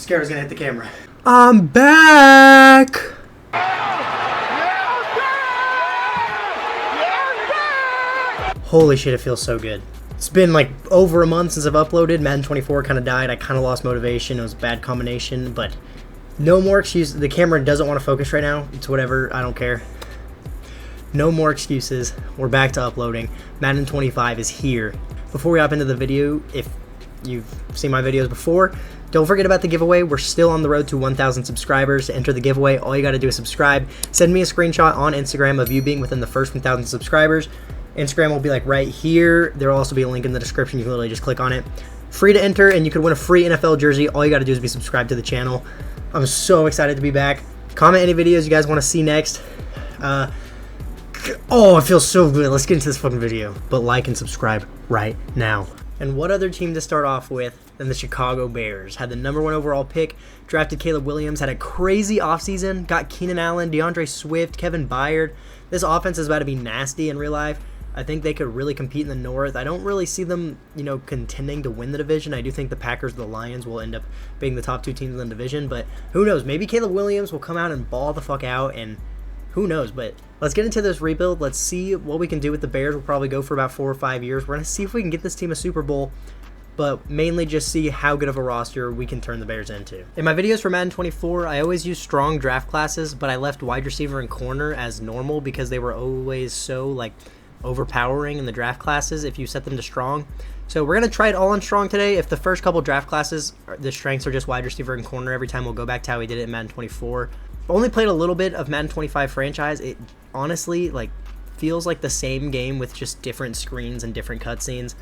Scared I was gonna hit the camera. I'm back! Holy shit, it feels so good. It's been like over a month since I've uploaded. Madden 24 kind of died. I kind of lost motivation. It was a bad combination, but no more excuses. The camera doesn't want to focus right now. It's whatever. I don't care. No more excuses. We're back to uploading. Madden 25 is here. Before we hop into the video, if you've seen my videos before, don't forget about the giveaway. We're still on the road to 1,000 subscribers. To enter the giveaway, all you got to do is subscribe. Send me a screenshot on Instagram of you being within the first 1,000 subscribers. Instagram will be like right here. There will also be a link in the description. You can literally just click on it. Free to enter, and you could win a free NFL jersey. All you got to do is be subscribed to the channel. I'm so excited to be back. Comment any videos you guys want to see next. Oh, it feels so good. Let's get into this fucking video. But like and subscribe right now. And what other team to start off with than the Chicago Bears? Had the #1 overall pick, drafted Caleb Williams, had a crazy offseason, got Keenan Allen, DeAndre Swift, Kevin Byard. This offense is about to be nasty in real life. I think they could really compete in the North. I don't really see them, contending to win the division. I do think the Packers and the Lions will end up being the top two teams in the division, but who knows? Maybe Caleb Williams will come out and ball the fuck out, and who knows? But let's get into this rebuild. Let's see what we can do with the Bears. We'll probably go for about 4 or 5 years. We're going to see if we can get this team a Super Bowl, but mainly just see how good of a roster we can turn the Bears into. In my videos for Madden 24, I always use strong draft classes, but I left wide receiver and corner as normal because they were always so, overpowering in the draft classes if you set them to strong. So we're going to try it all on strong today. If the first couple draft classes, the strengths are just wide receiver and corner every time, we'll go back to how we did it in Madden 24. Only played a little bit of Madden 25 franchise. It honestly feels like the same game with just different screens and different cutscenes.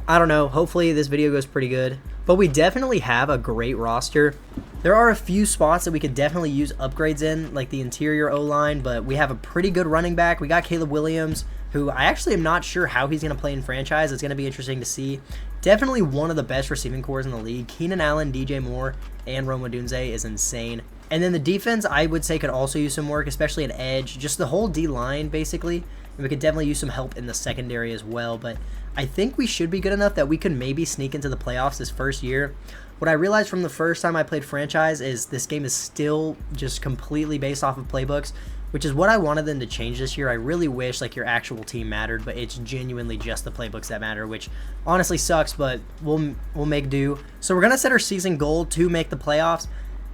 I don't know. Hopefully this video goes pretty good. But we definitely have a great roster. There are a few spots that we could definitely use upgrades in, like the interior O-line, but we have a pretty good running back. We got Caleb Williams, who I actually am not sure how he's going to play in franchise. It's going to be interesting to see. Definitely one of the best receiving cores in the league. Keenan Allen, DJ Moore, and Rome Odunze is insane. And then the defense, I would say, could also use some work, especially at edge. Just the whole D-line, basically. And we could definitely use some help in the secondary as well. But I think we should be good enough that we could maybe sneak into the playoffs this first year. What I realized from the first time I played franchise is this game is still just completely based off of playbooks, which is what I wanted them to change this year. I really wish your actual team mattered, but it's genuinely just the playbooks that matter, which honestly sucks, but we'll make do. So we're going to set our season goal to make the playoffs.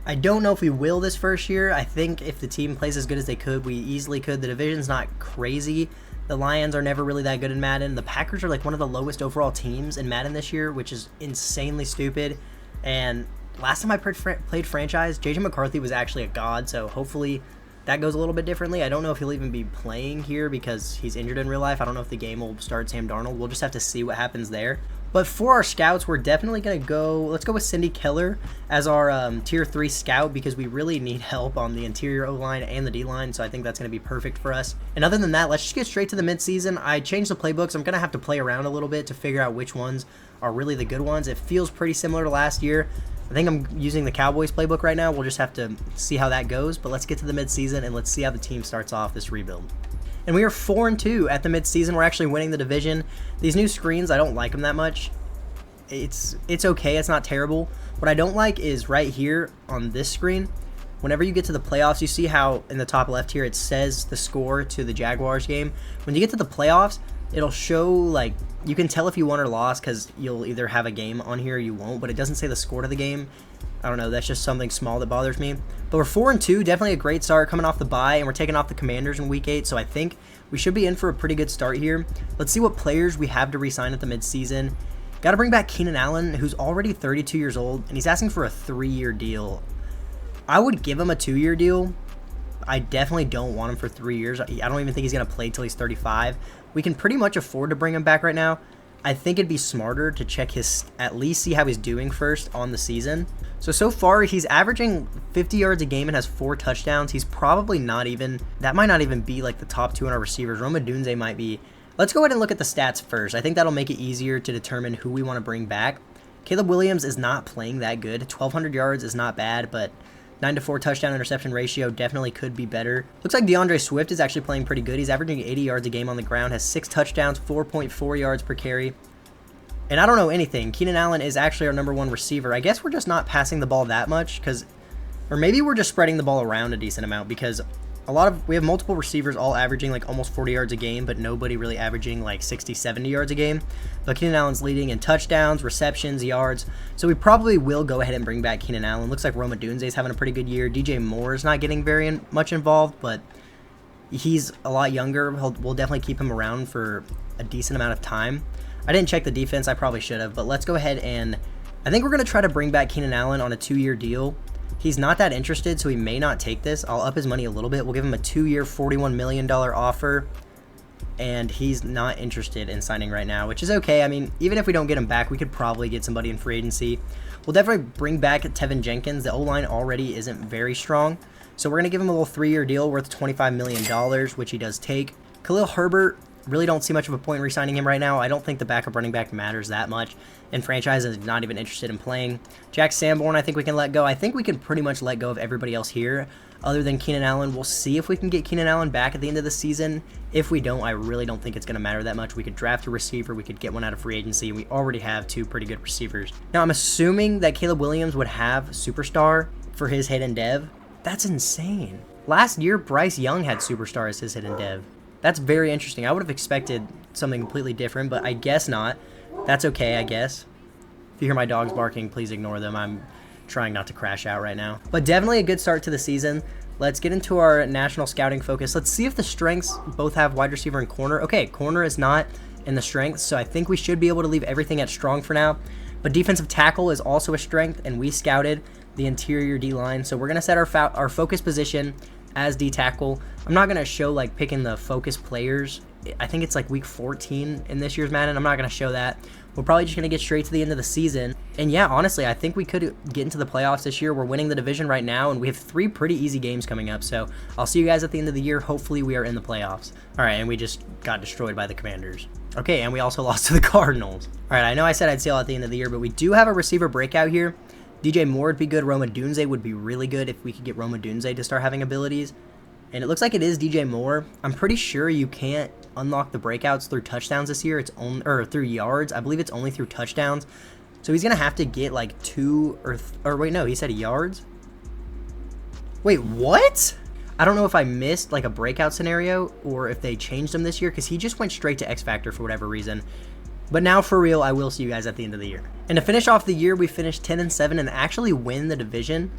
I don't know if we will this first year. I think if the team plays as good as they could, we easily could. The division's not crazy. The Lions are never really that good in Madden. The Packers are one of the lowest overall teams in Madden this year, which is insanely stupid. And last time I played franchise, JJ McCarthy was actually a god, so hopefully that goes a little bit differently. I don't know if he'll even be playing here because he's injured in real life. I don't know if the game will start Sam Darnold. We'll just have to see what happens there. But for our scouts, we're definitely going to go, let's go with Cindy Keller as our tier 3 scout because we really need help on the interior O-line and the D-line, so I think that's going to be perfect for us. And other than that, let's just get straight to the midseason. I changed the playbooks. I'm going to have to play around a little bit to figure out which ones are really the good ones. It feels pretty similar to last year. I think I'm using the Cowboys playbook right now. We'll just have to see how that goes, but let's get to the midseason and let's see how the team starts off this rebuild. And we are 4-2 at the midseason. We're actually winning the division. These new screens, I don't like them that much. It's okay. It's not terrible. What I don't like is right here on this screen. Whenever you get to the playoffs, you see how in the top left here it says the score to the Jaguars game. When you get to the playoffs, it'll show you can tell if you won or lost because you'll either have a game on here or you won't, but it doesn't say the score to the game. I don't know. That's just something small that bothers me. But we're 4-2, definitely a great start coming off the bye, and we're taking off the Commanders in Week 8, so I think we should be in for a pretty good start here. Let's see what players we have to re-sign at the midseason. Got to bring back Keenan Allen, who's already 32 years old, and he's asking for a 3-year deal. I would give him a 2-year deal. I definitely don't want him for 3 years. I don't even think he's going to play till he's 35. We can pretty much afford to bring him back right now. I think it'd be smarter to check at least see how he's doing first on the season. So far, he's averaging 50 yards a game and has 4 touchdowns. He's probably not even, that might not even be the top 2 in our receivers. Rome Odunze might be. Let's go ahead and look at the stats first. I think that'll make it easier to determine who we want to bring back. Caleb Williams is not playing that good. 1,200 yards is not bad, but 9-to-4 touchdown interception ratio definitely could be better. Looks like DeAndre Swift is actually playing pretty good. He's averaging 80 yards a game on the ground, has 6 touchdowns, 4.4 yards per carry. And I don't know anything. Keenan Allen is actually our #1 receiver. I guess we're just not passing the ball that much or maybe we're just spreading the ball around a decent amount because we have multiple receivers all averaging like almost 40 yards a game, but nobody really averaging like 60, 70 yards a game. But Keenan Allen's leading in touchdowns, receptions, yards. So we probably will go ahead and bring back Keenan Allen. Looks like Rome Odunze's having a pretty good year. DJ Moore is not getting very much involved, but he's a lot younger. We'll definitely keep him around for a decent amount of time. I didn't check the defense. I probably should have, but let's go ahead and I think we're going to try to bring back Keenan Allen on a 2-year deal. He's not that interested, so he may not take this. I'll up his money a little bit. We'll give him a 2-year, $41 million offer, and he's not interested in signing right now, which is okay. I mean, even if we don't get him back, we could probably get somebody in free agency. We'll definitely bring back Tevin Jenkins. The O-line already isn't very strong, so we're going to give him a little 3-year deal worth $25 million, which he does take. Khalil Herbert, really don't see much of a point in re-signing him right now. I don't think the backup running back matters that much, and franchise is not even interested in playing. Jack Sanborn, I think we can let go. I think we can pretty much let go of everybody else here other than Keenan Allen. We'll see if we can get Keenan Allen back at the end of the season. If we don't, I really don't think it's going to matter that much. We could draft a receiver. We could get one out of free agency. We already have 2 pretty good receivers. Now, I'm assuming that Caleb Williams would have Superstar for his hidden dev. That's insane. Last year, Bryce Young had Superstar as his hidden dev. That's very interesting. I would have expected something completely different, but I guess not. That's okay, I guess. If you hear my dogs barking, please ignore them. I'm trying not to crash out right now. But definitely a good start to the season. Let's get into our national scouting focus. Let's see if the strengths both have wide receiver and corner. Okay, corner is not in the strengths, so I think we should be able to leave everything at strong for now. But defensive tackle is also a strength, and we scouted the interior D-line. So we're going to set our focus position as D-tackle. I'm not going to show like picking the focus players. I think it's like week 14 in this year's Madden. I'm not going to show that. We're probably just going to get straight to the end of the season. And yeah, honestly, I think we could get into the playoffs this year. We're winning the division right now, and we have 3 pretty easy games coming up. So I'll see you guys at the end of the year. Hopefully we are in the playoffs. All right, and we just got destroyed by the Commanders. Okay, and we also lost to the Cardinals. All right, I know I said I'd see y'all at the end of the year, but we do have a receiver breakout here. DJ Moore would be good. Rome Odunze would be really good if we could get Rome Odunze to start having abilities. And it looks like it is DJ Moore. I'm pretty sure you can't unlock the breakouts through touchdowns this year. It's only through yards. I believe it's only through touchdowns. So he's gonna have to get like 2 or wait, no, he said yards. Wait, what? I don't know if I missed like a breakout scenario or if they changed him this year because he just went straight to X Factor for whatever reason. But now for real, I will see you guys at the end of the year. And to finish off the year, we finished 10-7 and actually win the division.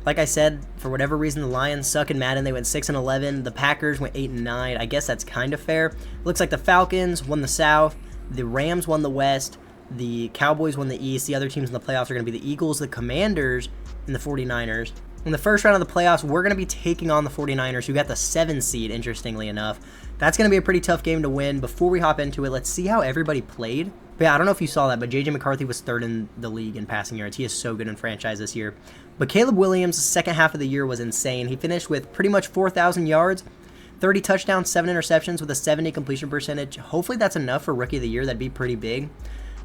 Like I said, for whatever reason, the Lions suck in Madden. They went 6-11. The Packers went 8-9. I guess that's kind of fair. Looks like the Falcons won the South. The Rams won the West. The Cowboys won the East. The other teams in the playoffs are going to be the Eagles, the Commanders, and the 49ers. In the first round of the playoffs, we're going to be taking on the 49ers, who got the 7 seed, interestingly enough. That's going to be a pretty tough game to win. Before we hop into it, let's see how everybody played. But yeah, I don't know if you saw that, but J.J. McCarthy was 3rd in the league in passing yards. He is so good in franchise this year. But Caleb Williams' second half of the year was insane. He finished with pretty much 4,000 yards, 30 touchdowns, 7 interceptions with a 70 completion percentage. Hopefully that's enough for Rookie of the Year. That'd be pretty big.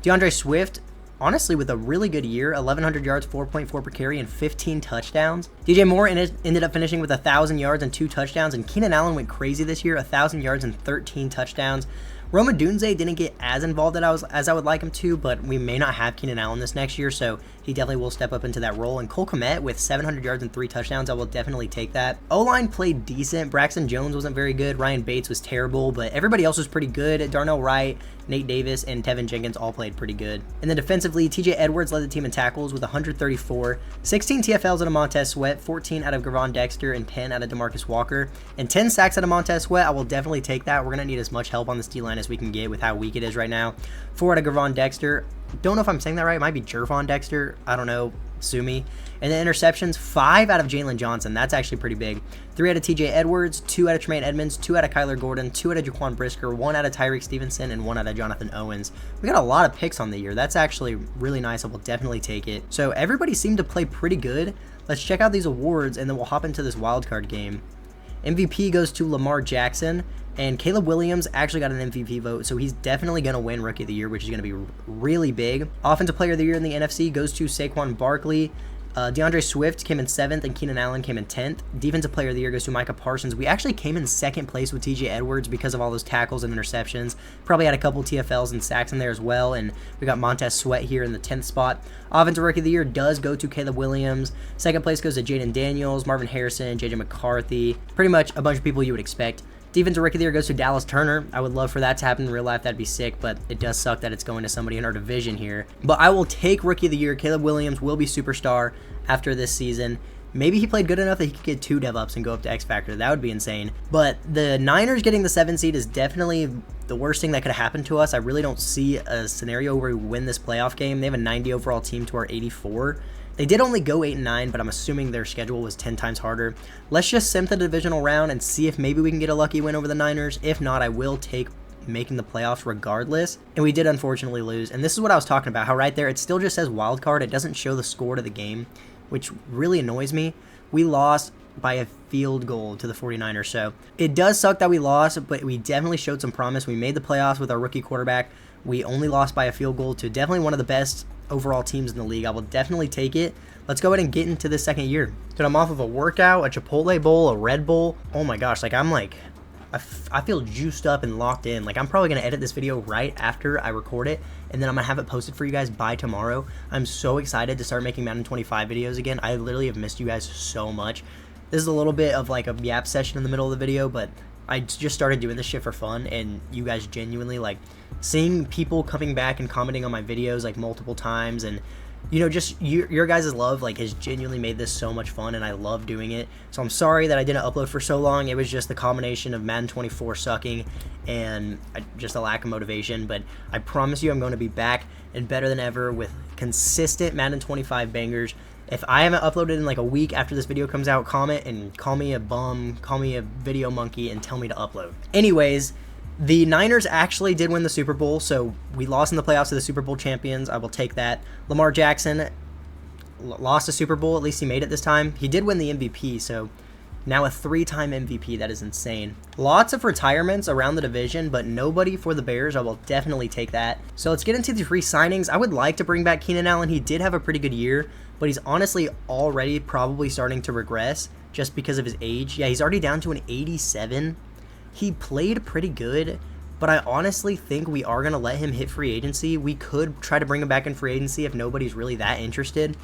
DeAndre Swift, honestly, with a really good year, 1,100 yards, 4.4 per carry, and 15 touchdowns. DJ Moore ended up finishing with 1,000 yards and 2 touchdowns, and Keenan Allen went crazy this year, 1,000 yards and 13 touchdowns. Rome Odunze didn't get as involved as I would like him to, but we may not have Keenan Allen this next year, so he definitely will step up into that role. And Cole Kmet with 700 yards and 3 touchdowns, I will definitely take that. O-line played decent. Braxton Jones wasn't very good. Ryan Bates was terrible, but everybody else was pretty good. Darnell Wright, Nate Davis, and Tevin Jenkins all played pretty good. And then defensively, TJ Edwards led the team in tackles with 134, 16 TFLs out of Montez Sweat, 14 out of Gravon Dexter, and 10 out of DeMarcus Walker, and 10 sacks out of Montez Sweat. I will definitely take that. We're going to need as much help on this D-line as we can get with how weak it is right now. 4 out of Gravon Dexter. Don't know if I'm saying that right. It might be Jervon Dexter. I don't know. Sue me. And then interceptions, 5 out of Jalen Johnson. That's actually pretty big. 3 out of TJ Edwards, 2 out of Tremaine Edmonds, 2 out of Kyler Gordon, 2 out of Jaquan Brisker, 1 out of Tyreek Stevenson, and 1 out of Jonathan Owens. We got a lot of picks on the year. That's actually really nice. I will definitely take it. So everybody seemed to play pretty good. Let's check out these awards, and then we'll hop into this wildcard game. MVP goes to Lamar Jackson, and Caleb Williams actually got an MVP vote, so he's definitely going to win Rookie of the Year, which is going to be really big. Offensive Player of the Year in the NFC goes to Saquon Barkley. DeAndre Swift came in 7th, and Keenan Allen came in 10th. Defensive Player of the Year goes to Micah Parsons. We actually came in 2nd place with TJ Edwards because of all those tackles and interceptions. Probably had a couple TFLs and sacks in there as well, and we got Montez Sweat here in the 10th spot. Offensive Rookie of the Year does go to Caleb Williams. 2nd place goes to Jaden Daniels, Marvin Harrison, JJ McCarthy. Pretty much a bunch of people you would expect. Defensive Rookie of the Year goes to Dallas Turner. I would love for that to happen in real life. That'd be sick, but it does suck that it's going to somebody in our division here. But I will take Rookie of the Year. Caleb Williams will be superstar after this season. Maybe he played good enough that he could get 2 dev-ups and go up to X Factor. That would be insane. But the Niners getting the 7th seed is definitely the worst thing that could happen to us. I really don't see a scenario where we win this playoff game. They have a 90 overall team to our 84. They did only go 8-9, but I'm assuming their schedule was 10 times harder. Let's just sim the divisional round and see if maybe we can get a lucky win over the Niners. If not, I will take making the playoffs regardless. And we did unfortunately lose. And this is what I was talking about, how right there it still just says wild card. It doesn't show the score to the game, which really annoys me. We lost by a field goal to the 49ers. So it does suck that we lost, but we definitely showed some promise. We made the playoffs with our rookie quarterback. We only lost by a field goal to definitely one of the best overall teams in the league. I will definitely take it. Let's go ahead and get into the 2nd year. Dude, I'm off of a workout, a Chipotle bowl, a Red Bull. Oh my gosh, like I feel juiced up and locked in. Like I'm probably going to edit this video right after I record it, and then I'm going to have it posted for you guys by tomorrow. I'm so excited to start making Madden 25 videos again. I literally have missed you guys so much. This is a little bit of like a yap session in the middle of the video, but I just started doing this shit for fun, and you guys genuinely, like, seeing people coming back and commenting on my videos like multiple times, and you know, just your guys' love like has genuinely made this so much fun, and I love doing it. So I'm sorry that I didn't upload for so long. It was just the combination of Madden 24 sucking and just a lack of motivation, but I promise you I'm going to be back and better than ever with consistent Madden 25 bangers. If I haven't uploaded in like a week after this video comes out, comment and call me a bum, call me a video monkey, and tell me to upload. Anyways, the Niners actually did win the Super Bowl, so we lost in the playoffs to the Super Bowl champions. I will take that. Lamar Jackson lost a Super Bowl. At least he made it this time. He did win the MVP, so now a 3-time MVP. That is insane. Lots of retirements around the division, but nobody for the Bears. I will definitely take that. So let's get into these re-signings. I would like to bring back Keenan Allen. He did have a pretty good year, but he's honestly already probably starting to regress just because of his age. Yeah, he's already down to an 87. He played pretty good, but I honestly think we are going to let him hit free agency. We could try to bring him back in free agency if nobody's really that interested.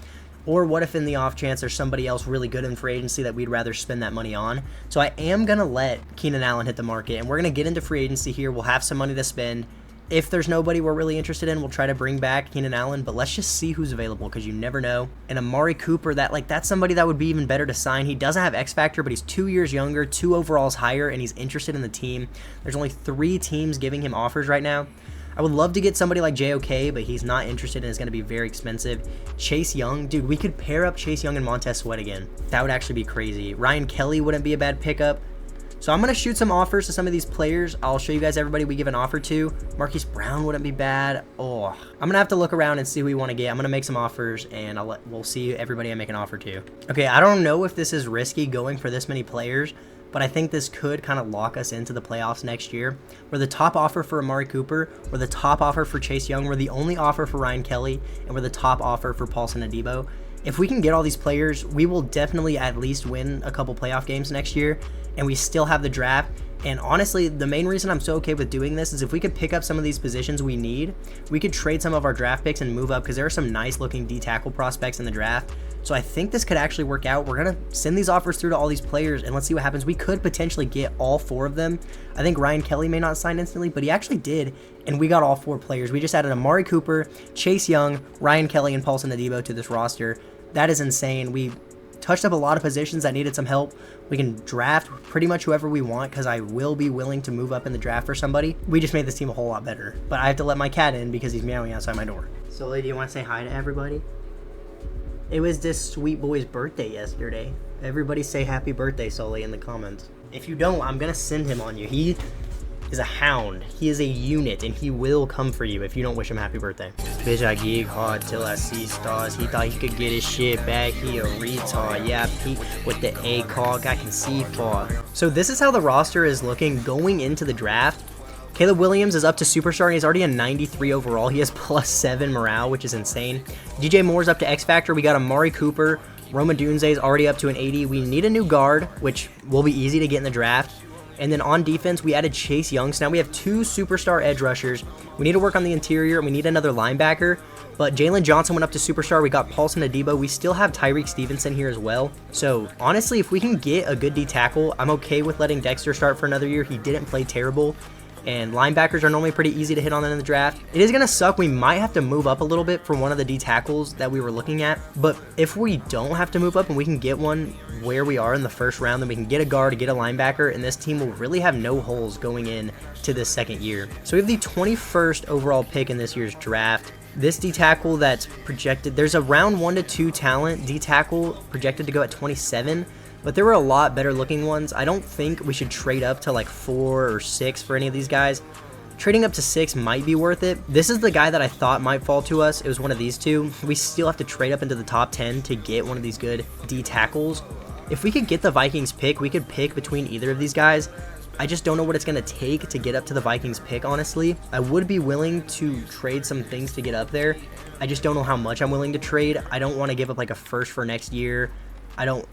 Or what if in the off chance there's somebody else really good in free agency that we'd rather spend that money on? So I am going to let Keenan Allen hit the market, and we're going to get into free agency here. We'll have some money to spend. If there's nobody we're really interested in, we'll try to bring back Keenan Allen, but let's just see who's available because you never know. And Amari Cooper, that's somebody that would be even better to sign. He doesn't have X Factor, but he's 2 years younger, 2 overalls higher, and he's interested in the team. There's only 3 teams giving him offers right now. I would love to get somebody like JOK, but he's not interested and it's going to be very expensive. Chase Young, dude, we could pair up Chase Young and Montez Sweat again. That would actually be crazy. Ryan Kelly wouldn't be a bad pickup. So I'm going to shoot some offers to some of these players. I'll show you guys everybody we give an offer to. Marquise Brown wouldn't be bad. Oh, I'm going to have to look around and see who we want to get. I'm going to make some offers, and we'll see everybody I make an offer to. Okay, I don't know if this is risky going for this many players, but I think this could kind of lock us into the playoffs next year. We're the top offer for Amari Cooper. We're the top offer for Chase Young. We're the only offer for Ryan Kelly, and we're the top offer for Paulson Adebo. If we can get all these players, we will definitely at least win a couple playoff games next year, and we still have the draft. And honestly, the main reason I'm so okay with doing this is if we could pick up some of these positions we need, we could trade some of our draft picks and move up because there are some nice looking D-tackle prospects in the draft. So I think this could actually work out. We're going to send these offers through to all these players, and let's see what happens. We could potentially get all 4 of them. I think Ryan Kelly may not sign instantly, but he actually did, and we got all 4 players. We just added Amari Cooper, Chase Young, Ryan Kelly, and Paulson Adebo to this roster. That is insane. We touched up a lot of positions that needed some help. We can draft pretty much whoever we want because I will be willing to move up in the draft for somebody. We just made this team a whole lot better. But I have to let my cat in because he's meowing outside my door. Sully, do you want to say hi to everybody? It was this sweet boy's birthday yesterday. Everybody say happy birthday, Sully, in the comments. If you don't, I'm going to send him on you. He is a hound. He is a unit, and he will come for you if you don't wish him happy birthday. Bitch, I gig hard till I see stars. He thought he could get his shit back. He a retard. Yeah, Pete with the A-cog. I can see far. So this is how the roster is looking going into the draft. Caleb Williams is up to superstar, and he's already a 93 overall. He has +7 morale, which is insane. DJ Moore's up to X Factor. We got Amari Cooper. Roma Dunze is already up to an 80. We need a new guard, which will be easy to get in the draft. And then on defense, we added Chase Young. So now we have 2 superstar edge rushers. We need to work on the interior, and we need another linebacker. But Jalen Johnson went up to superstar. We got Paulson Adebo. We still have Tyreek Stevenson here as well. So honestly, if we can get a good D tackle, I'm okay with letting Dexter start for another year. He didn't play terrible. And linebackers are normally pretty easy to hit on in the draft. It is going to suck. We might have to move up a little bit for one of the D tackles that we were looking at. But if we don't have to move up and we can get one where we are in the first round, then we can get a guard, get a linebacker, and this team will really have no holes going in to this second year. So we have the 21st overall pick in this year's draft. This D tackle that's projected, there's a round 1 to 2 talent D tackle projected to go at 27. But there were a lot better looking ones. I don't think we should trade up to like 4 or 6 for any of these guys. Trading up to 6 might be worth it. This is the guy that I thought might fall to us. It was one of these two. We still have to trade up into the top 10 to get one of these good D tackles. If we could get the Vikings pick, we could pick between either of these guys. I just don't know what it's going to take to get up to the Vikings pick, honestly. I would be willing to trade some things to get up there. I just don't know how much I'm willing to trade. I don't want to give up like a first for next year.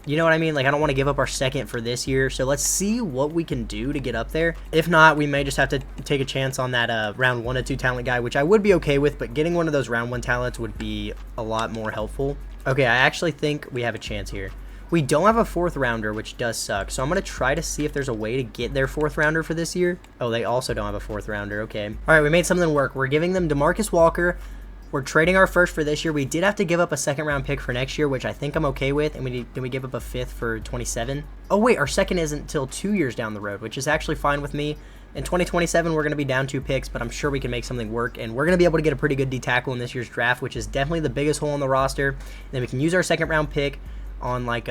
You know what I mean? Like, I don't want to give up our second for this year. So let's see what we can do to get up there. If not, we may just have to take a chance on that round 1 to 2 talent guy, which I would be okay with, but getting one of those round 1 talents would be a lot more helpful. Okay, I actually think we have a chance here. We don't have a 4th rounder, which does suck. So I'm going to try to see if there's a way to get their 4th rounder for this year. Oh, they also don't have a 4th rounder. Okay. All right, we made something work. We're giving them DeMarcus Walker. We're trading our first for this year. We did have to give up a 2nd round pick for next year, which I think I'm okay with. And we give up a 5th for 27. Oh, wait, our second isn't until 2 years down the road, which is actually fine with me. In 2027, we're going to be down 2 picks, but I'm sure we can make something work. And we're going to be able to get a pretty good D tackle in this year's draft, which is definitely the biggest hole in the roster. And then we can use our 2nd round pick on like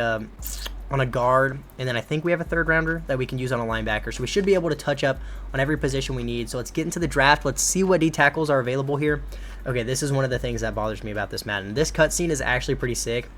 on a guard, and then I think we have a 3rd rounder that we can use on a linebacker. So we should be able to touch up on every position we need. So let's get into the draft. Let's see what D tackles are available here. Okay, this is one of the things that bothers me about this Madden. This cutscene is actually pretty sick,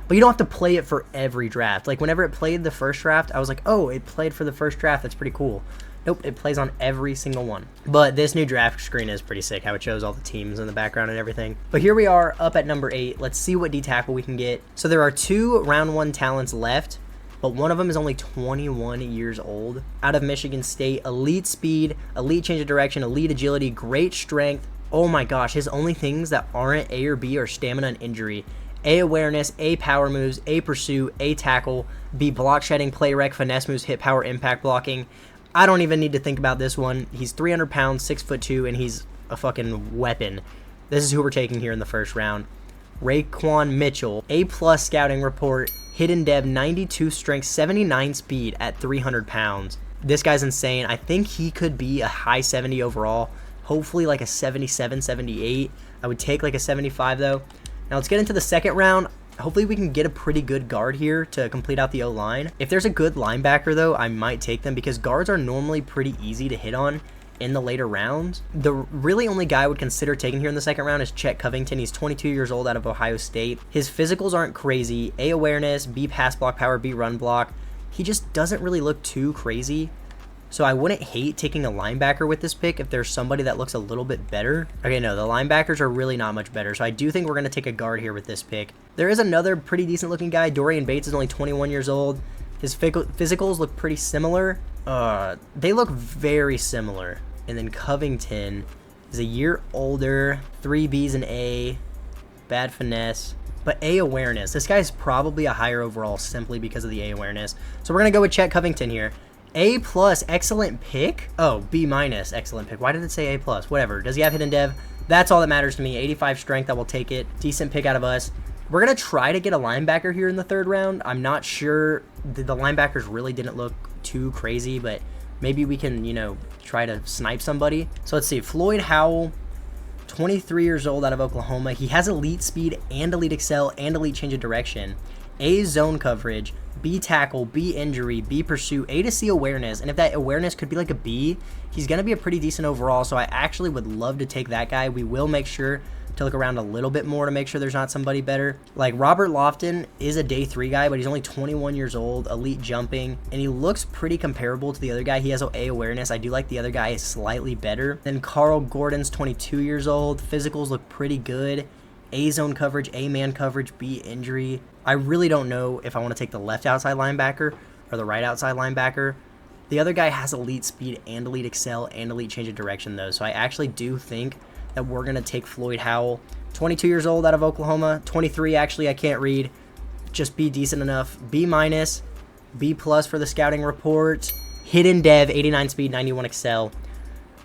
but you don't have to play it for every draft. Like, whenever it played the first draft, I was like, oh, it played for the first draft. That's pretty cool. Nope, it plays on every single one. But this new draft screen is pretty sick, how it shows all the teams in the background and everything. But here we are up at number 8. Let's see what D tackle we can get. So there are 2 round 1 talents left, but one of them is only 21 years old. Out of Michigan State, elite speed, elite change of direction, elite agility, great strength. Oh my gosh, his only things that aren't A or B are stamina and injury. A, awareness, A, power moves, A, pursuit, A, tackle, B, block shedding, play rec, finesse moves, hit power, impact blocking. I don't even need to think about this one. He's 300 pounds, 6'2", and he's a fucking weapon. This is who we're taking here in the first round. Raekwon Mitchell, A+ scouting report, hidden dev, 92 strength, 79 speed at 300 pounds. This guy's insane. I think he could be a high 70 overall. Hopefully like a 77, 78. I would take like a 75 though. Now let's get into the 2nd round. Hopefully we can get a pretty good guard here to complete out the O-line. If there's a good linebacker though, I might take them because guards are normally pretty easy to hit on in the later rounds. The really only guy I would consider taking here in the 2nd round is Chet Covington. He's 22 years old, out of Ohio State. His physicals aren't crazy. A, awareness, B, pass block power, B, run block. He just doesn't really look too crazy. So I wouldn't hate taking a linebacker with this pick if there's somebody that looks a little bit better. Okay, no, the linebackers are really not much better. So I do think we're going to take a guard here with this pick. There is another pretty decent looking guy. Dorian Bates is only 21 years old. His physicals look pretty similar. They look very similar. And then Covington is a year older. 3 Bs and A. Bad finesse. But A awareness. This guy's probably a higher overall simply because of the A awareness. So we're going to go with Chet Covington here. A+, excellent pick. Oh, B-, excellent pick. Why did it say A+? Whatever. Does he have hidden dev? That's all that matters to me. 85 strength, I will take it. Decent pick out of us. We're going to try to get a linebacker here in the 3rd round. I'm not sure. The linebackers really didn't look too crazy, but maybe we can, you know, try to snipe somebody. So let's see. Floyd Howell, 23 years old, out of Oklahoma. He has elite speed and elite excel and elite change of direction. A, zone coverage. B, tackle, B, injury, B, pursuit, A to C awareness, and if that awareness could be like a B, he's going to be a pretty decent overall, so I actually would love to take that guy. We will make sure to look around a little bit more to make sure there's not somebody better. Like Robert Lofton is a day 3 guy, but he's only 21 years old, elite jumping, and he looks pretty comparable to the other guy. He has A awareness. I do like the other guy is slightly better. Then Carl Gordon's 22 years old. Physicals look pretty good. A zone coverage, A man coverage, B injury. I really don't know if I want to take the left outside linebacker or the right outside linebacker. The other guy has elite speed and elite excel and elite change of direction though, so I actually do think that we're going to take Floyd Howell, 22 years old out of Oklahoma, 23 actually, I can't read, just be decent enough, B minus, B plus for the scouting report, hidden dev, 89 speed, 91 excel.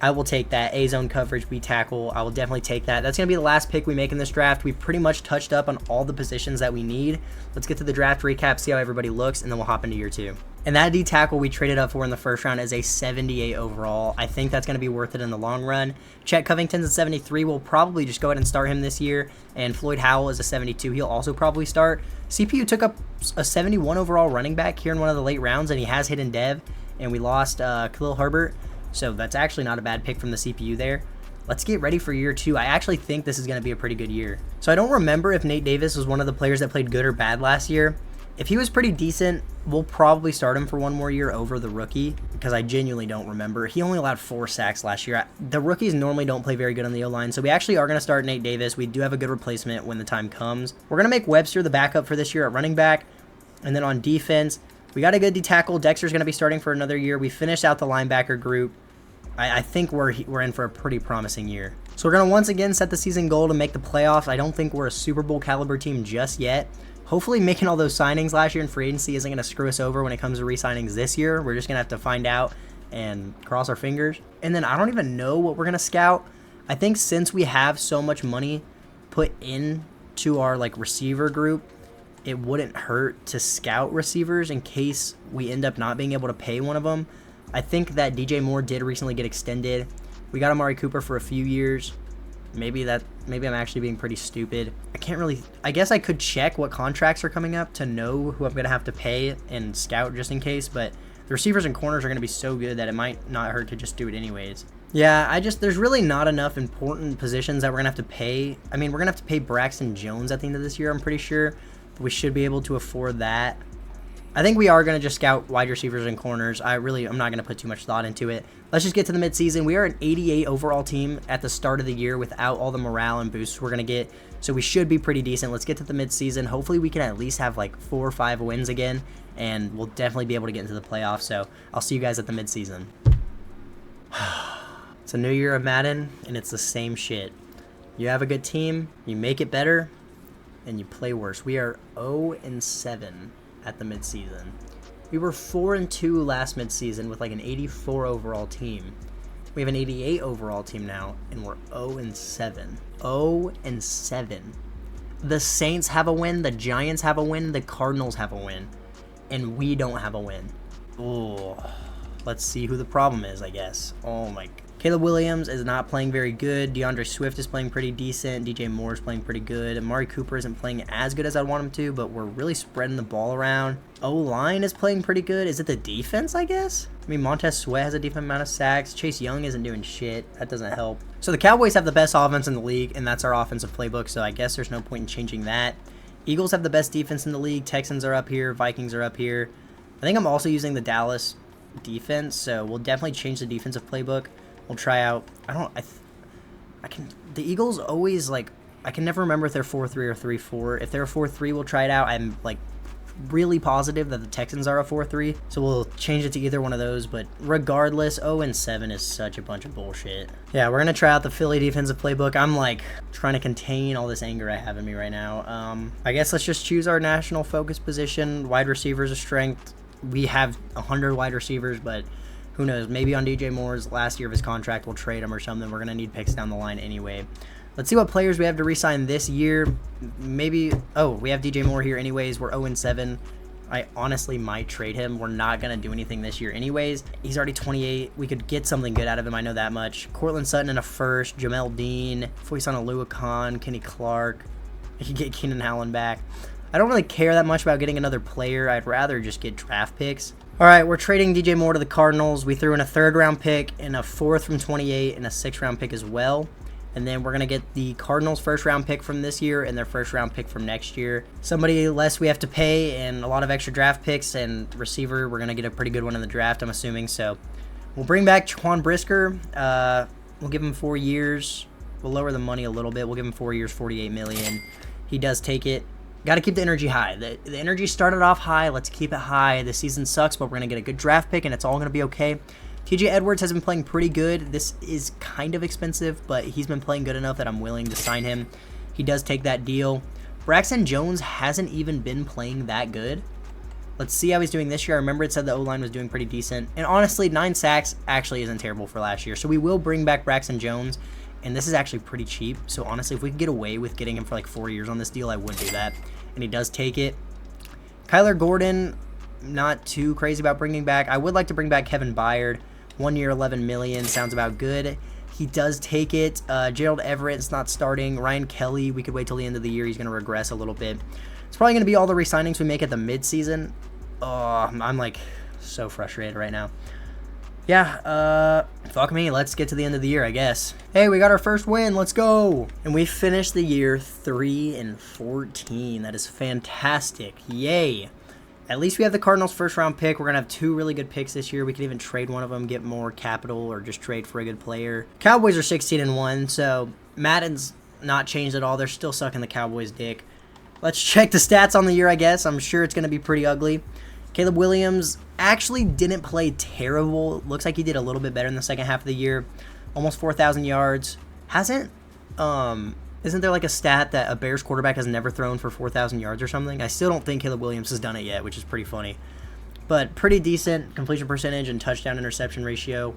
I will take that. A zone coverage, B tackle, I will definitely take that. That's going to be the last pick we make in this draft. We pretty much touched up on all the positions that we need. Let's get to the draft recap, see how everybody looks, and then we'll hop into year 2. And that D tackle we traded up for in the first round is a 78 overall. I think that's going to be worth it in the long run. Chet Covington's a 73. We'll probably just go ahead and start him this year. And Floyd Howell is a 72. He'll also probably start. CPU took up a 71 overall running back here in one of the late rounds, and he has hidden dev. And we lost Khalil Herbert. So that's actually not a bad pick from the CPU there. Let's get ready for year 2. I actually think this is going to be a pretty good year. So I don't remember if Nate Davis was one of the players that played good or bad last year. If he was pretty decent, we'll probably start him for one more year over the rookie because I genuinely don't remember. He only allowed 4 sacks last year. The rookies normally don't play very good on the O-line, so we actually are going to start Nate Davis. We do have a good replacement when the time comes. We're going to make Webster the backup for this year at running back. And then on defense, we got a good D tackle. Dexter's going to be starting for another year. We finished out the linebacker group. I think we're in for a pretty promising year. So we're going to once again set the season goal to make the playoffs. I don't think we're a Super Bowl caliber team just yet. Hopefully making all those signings last year in free agency isn't going to screw us over when it comes to re-signings this year. We're just going to have to find out and cross our fingers. And then I don't even know what we're going to scout. I think since we have so much money put into our receiver group, it wouldn't hurt to scout receivers in case we end up not being able to pay one of them. I think that DJ Moore did recently get extended. We got Amari Cooper for a few years. Maybe I'm actually being pretty stupid. I guess I could check what contracts are coming up to know who I'm going to have to pay and scout just in case, but the receivers and corners are going to be so good that it might not hurt to just do it anyways. Yeah, there's really not enough important positions that we're going to have to pay. I mean, we're going to have to pay Braxton Jones at the end of this year, I'm pretty sure. But we should be able to afford that. I think we are going to just scout wide receivers and corners. I'm not going to put too much thought into it. Let's just get to the midseason. We are an 88 overall team at the start of the year without all the morale and boosts we're going to get. So we should be pretty decent. Let's get to the midseason. Hopefully we can at least have 4 or 5 wins again. And we'll definitely be able to get into the playoffs. So I'll see you guys at the midseason. It's a new year of Madden, and it's the same shit. You have a good team, you make it better, and you play worse. We are 0-7 at the midseason. We were 4-2 last midseason with an 84 overall team. We have an 88 overall team now, and we're 0-7. 0-7. The Saints have a win, the Giants have a win, the Cardinals have a win, and we don't have a win. Oh, let's see who the problem is, I guess. Oh my. Caleb Williams is not playing very good. DeAndre Swift is playing pretty decent. DJ Moore is playing pretty good. Amari Cooper isn't playing as good as I'd want him to, but we're really spreading the ball around. O-line is playing pretty good. Is it the defense, I guess? I mean, Montez Sweat has a decent amount of sacks. Chase Young isn't doing shit. That doesn't help. So the Cowboys have the best offense in the league, and that's our offensive playbook, so I guess there's no point in changing that. Eagles have the best defense in the league. Texans are up here. Vikings are up here. I think I'm also using the Dallas defense, so we'll definitely change the defensive playbook. We'll try out. The Eagles always I can never remember if they're 4-3 or 3-4. If they're a 4-3, we'll try it out. I'm really positive that the Texans are a 4-3, so we'll change it to either one of those. But regardless, 0-7 is such a bunch of bullshit. Yeah, we're gonna try out the Philly defensive playbook. I'm trying to contain all this anger I have in me right now. I guess let's just choose our national focus position. Wide receivers of strength. We have 100 wide receivers, but who knows? Maybe on DJ Moore's last year of his contract, we'll trade him or something. We're going to need picks down the line anyway. Let's see what players we have to re-sign this year. Maybe... Oh, we have DJ Moore here anyways. We're 0-7. I honestly might trade him. We're not going to do anything this year anyways. He's already 28. We could get something good out of him. I know that much. Cortland Sutton in a first. Jamel Dean. Foyson Aluakon. Kenny Clark. I could get Keenan Allen back. I don't really care that much about getting another player. I'd rather just get draft picks. All right, we're trading DJ Moore to the Cardinals. We threw in a 3rd round pick and a 4th from 28 and a 6th round pick as well. And then we're going to get the Cardinals first round pick from this year and their first round pick from next year. Somebody less we have to pay and a lot of extra draft picks, and receiver, we're going to get a pretty good one in the draft, I'm assuming. So we'll bring back Jaquan Brisker. We'll give him 4 years. We'll lower the money a little bit. We'll give him 4 years, $48 million. He does take it. Got to keep the energy high. The energy started off high. Let's keep it high. The season sucks, but we're going to get a good draft pick, and it's all going to be okay. TJ Edwards has been playing pretty good. This is kind of expensive, but he's been playing good enough that I'm willing to sign him. He does take that deal. Braxton Jones hasn't even been playing that good. Let's see how he's doing this year. I remember it said the O-line was doing pretty decent. And honestly, 9 sacks actually isn't terrible for last year. So we will bring back Braxton Jones. And this is actually pretty cheap. So honestly, if we could get away with getting him for like 4 years on this deal, I would do that. And he does take it. Kyler Gordon, not too crazy about bringing back. I would like to bring back Kevin Byard. 1 year, $11 million. Sounds about good. He does take it. Gerald Everett's not starting. Ryan Kelly, we could wait till the end of the year. He's going to regress a little bit. It's probably going to be all the re-signings we make at the midseason. Oh, I'm like so frustrated right now. Yeah, fuck me. Let's get to the end of the year, I guess. Hey, we got our first win. Let's go. And we finished the year 3-14. That is fantastic. Yay. At least we have the Cardinals first round pick. We're going to have 2 really good picks this year. We could even trade one of them, get more capital, or just trade for a good player. Cowboys are 16-1, so Madden's not changed at all. They're still sucking the Cowboys' dick. Let's check the stats on the year, I guess. I'm sure it's going to be pretty ugly. Caleb Williams actually didn't play terrible. Looks like he did a little bit better in the second half of the year. Almost 4,000 yards. Isn't there like a stat that a Bears quarterback has never thrown for 4,000 yards or something? I still don't think Caleb Williams has done it yet, which is pretty funny. But pretty decent completion percentage and touchdown interception ratio.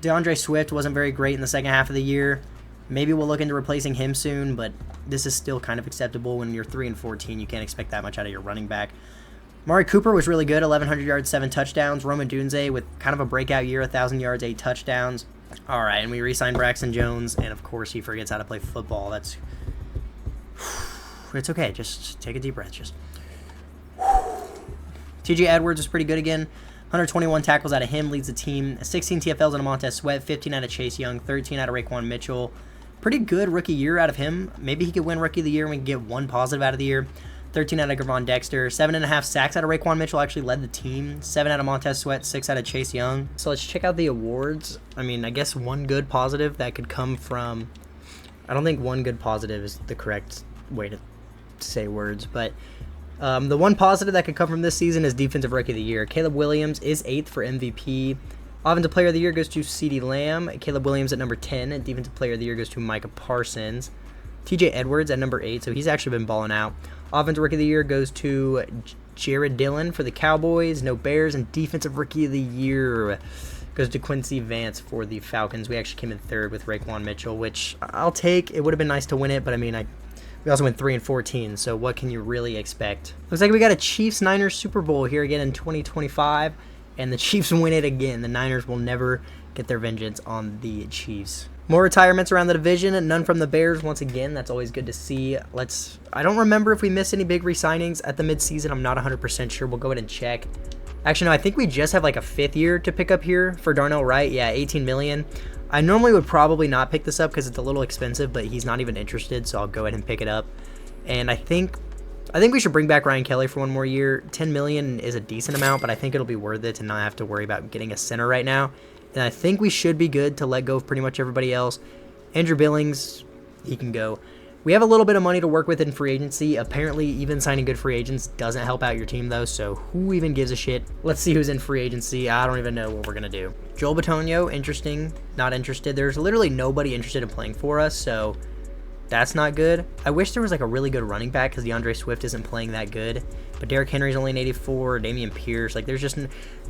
DeAndre Swift wasn't very great in the second half of the year. Maybe we'll look into replacing him soon, but this is still kind of acceptable. When you're 3-14, you can't expect that much out of your running back. Mari Cooper was really good, 1,100 yards, 7 touchdowns. Roman Dunze with kind of a breakout year, 1,000 yards, 8 touchdowns. All right, and we re-signed Braxton Jones, and of course he forgets how to play football. It's okay. Just take a deep breath. TJ Edwards is pretty good again. 121 tackles out of him, leads the team. 16 TFLs out of Montez Sweat, 15 out of Chase Young, 13 out of Raekwon Mitchell. Pretty good rookie year out of him. Maybe he could win Rookie of the Year and we can get 1 positive out of the year. 13 out of Gervon Dexter. 7.5 sacks out of Raekwon Mitchell, actually led the team. 7 out of Montez Sweat, 6 out of Chase Young. So let's check out the awards. I mean, I guess one good positive that could come from... I don't think one good positive is the correct way to say words, but the one positive that could come from this season is Defensive Rookie of the Year. Caleb Williams is 8th for MVP. Offensive Player of the Year goes to CeeDee Lamb. Caleb Williams at number 10. And Defensive Player of the Year goes to Micah Parsons. TJ Edwards at number 8, so he's actually been balling out. Offensive Rookie of the Year goes to Jared Dillon for the Cowboys. No Bears. And Defensive Rookie of the Year goes to Quincy Vance for the Falcons. We actually came in 3rd with Raekwon Mitchell, which I'll take. It would have been nice to win it, but I mean, we also went 3-14, so what can you really expect? Looks like we got a Chiefs-Niners Super Bowl here again in 2025, and the Chiefs win it again. The Niners will never get their vengeance on the Chiefs. More retirements around the division, none from the Bears. Once again, that's always good to see. I don't remember if we missed any big re-signings at the midseason. I'm not 100% sure. We'll go ahead and check. Actually, no, I think we just have like a 5th year to pick up here for Darnell Wright. Yeah, $18 million. I normally would probably not pick this up because it's a little expensive, but he's not even interested, so I'll go ahead and pick it up. And I think we should bring back Ryan Kelly for 1 more year. $10 million is a decent amount, but I think it'll be worth it to not have to worry about getting a center right now. And I think we should be good to let go of pretty much everybody else. Andrew Billings, he can go. We have a little bit of money to work with in free agency. Apparently, even signing good free agents doesn't help out your team, though, so who even gives a shit? Let's see who's in free agency. I don't even know what we're going to do. Joel Bitonio, interesting. Not interested. There's literally nobody interested in playing for us, so that's not good. I wish there was like a really good running back because DeAndre Swift isn't playing that good. But Derrick Henry's only an 84, Dameon Pierce. Like, there's just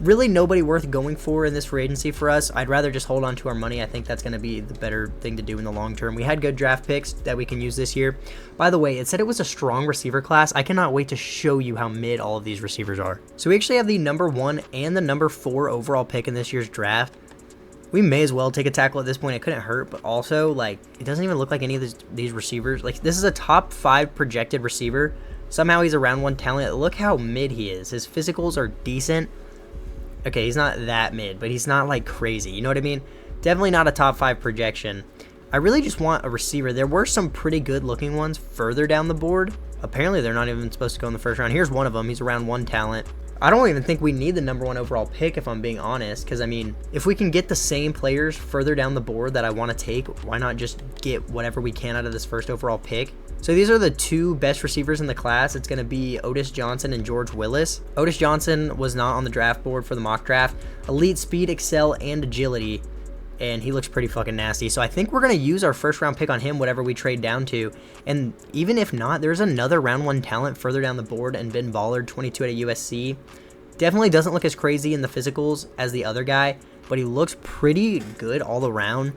really nobody worth going for in this free agency for us. I'd rather just hold on to our money. I think that's going to be the better thing to do in the long term. We had good draft picks that we can use this year. By the way, it said it was a strong receiver class. I cannot wait to show you how mid all of these receivers are. So we actually have the number 1 and the number 4 overall pick in this year's draft. We may as well take a tackle at this point. It couldn't hurt, but also, like, it doesn't even look like any of these receivers. Like, this is a top 5 projected receiver. Somehow he's a round 1 talent. Look how mid he is. His physicals are decent. Okay, he's not that mid, but he's not, like, crazy. You know what I mean? Definitely not a top 5 projection. I really just want a receiver. There were some pretty good looking ones further down the board. Apparently they're not even supposed to go in the first round. Here's one of them. He's a round 1 talent. I don't even think we need the number 1 overall pick, if I'm being honest, because I mean, if we can get the same players further down the board that I want to take, why not just get whatever we can out of this first overall pick? So these are the 2 best receivers in the class. It's going to be Otis Johnson and George Willis. Otis Johnson was not on the draft board for the mock draft. Elite speed, excel, and agility, and he looks pretty fucking nasty. So I think we're going to use our first round pick on him, whatever we trade down to. And even if not, there's another round 1 talent further down the board, and Ben Ballard, 22 at USC. Definitely doesn't look as crazy in the physicals as the other guy, but he looks pretty good all around.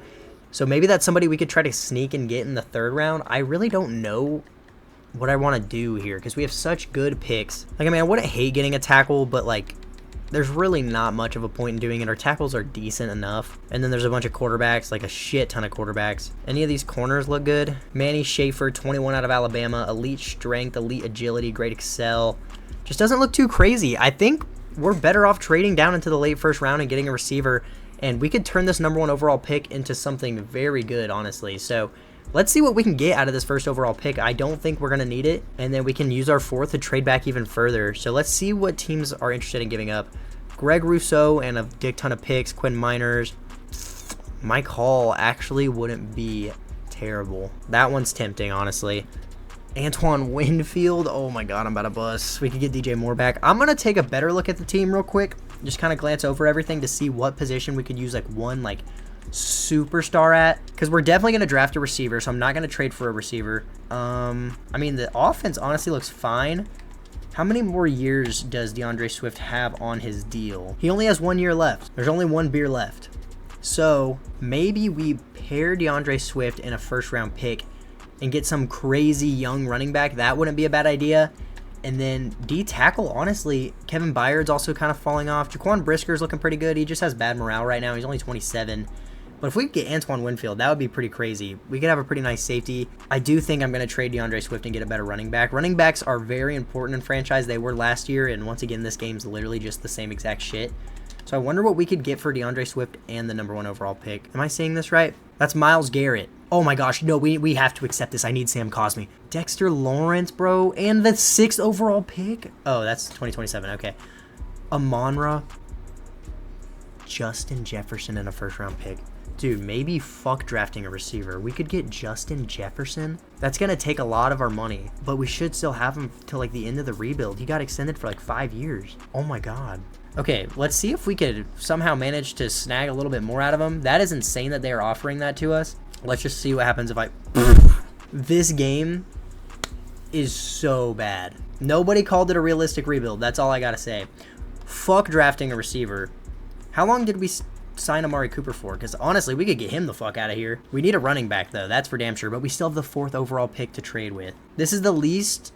So maybe that's somebody we could try to sneak and get in the 3rd round. I really don't know what I want to do here because we have such good picks. Like, I mean, I wouldn't hate getting a tackle, but like, there's really not much of a point in doing it. Our tackles are decent enough. And then there's a bunch of quarterbacks, like a shit ton of quarterbacks. Any of these corners look good. Manny Schaefer, 21 out of Alabama, elite strength, elite agility, great excel. Just doesn't look too crazy. I think we're better off trading down into the late 1st round and getting a receiver, and we could turn this number 1 overall pick into something very good, honestly. So let's see what we can get out of this first overall pick. I don't think we're going to need it, and then we can use our 4th to trade back even further. So let's see what teams are interested in giving up. Greg Rousseau and a dick ton of picks. Quinn Miners. Mike Hall actually wouldn't be terrible. That one's tempting, honestly. Antoine Winfield. Oh my god, I'm about to bust. We could get DJ Moore back. I'm going to take a better look at the team real quick. Just kind of glance over everything to see what position we could use like one like superstar at, because we're definitely going to draft a receiver, so I'm not going to trade for a receiver. I mean, the offense honestly looks fine. How many more years does DeAndre Swift have on his deal? He only has 1 year left. There's only 1 beer left. So maybe we pair DeAndre Swift in a 1st round pick and get some crazy young running back. That wouldn't be a bad idea. And then D-tackle, honestly, Kevin Byard's also kind of falling off. Jaquan Brisker's looking pretty good. He just has bad morale right now. He's only 27. But if we could get Antoine Winfield, that would be pretty crazy. We could have a pretty nice safety. I do think I'm going to trade DeAndre Swift and get a better running back. Running backs are very important in franchise. They were last year, and once again, this game's literally just the same exact shit. So I wonder what we could get for DeAndre Swift and the number 1 overall pick. Am I saying this right? That's Myles Garrett. Oh my gosh, no, we have to accept this. I need Sam Cosmi. Dexter Lawrence, bro, and the 6th overall pick? Oh, that's 2027, okay. Amon-Ra. Justin Jefferson in a 1st round pick. Dude, maybe fuck drafting a receiver. We could get Justin Jefferson. That's going to take a lot of our money, but we should still have him till like the end of the rebuild. He got extended for like 5 years. Oh my god. Okay, let's see if we could somehow manage to snag a little bit more out of him. That is insane that they are offering that to us. Let's just see what happens if I... This game is so bad. Nobody called it a realistic rebuild. That's all I got to say. Fuck drafting a receiver. How long did we sign Amari Cooper for? Because honestly, we could get him the fuck out of here. We need a running back, though. That's for damn sure. But we still have the 4th overall pick to trade with. This is the least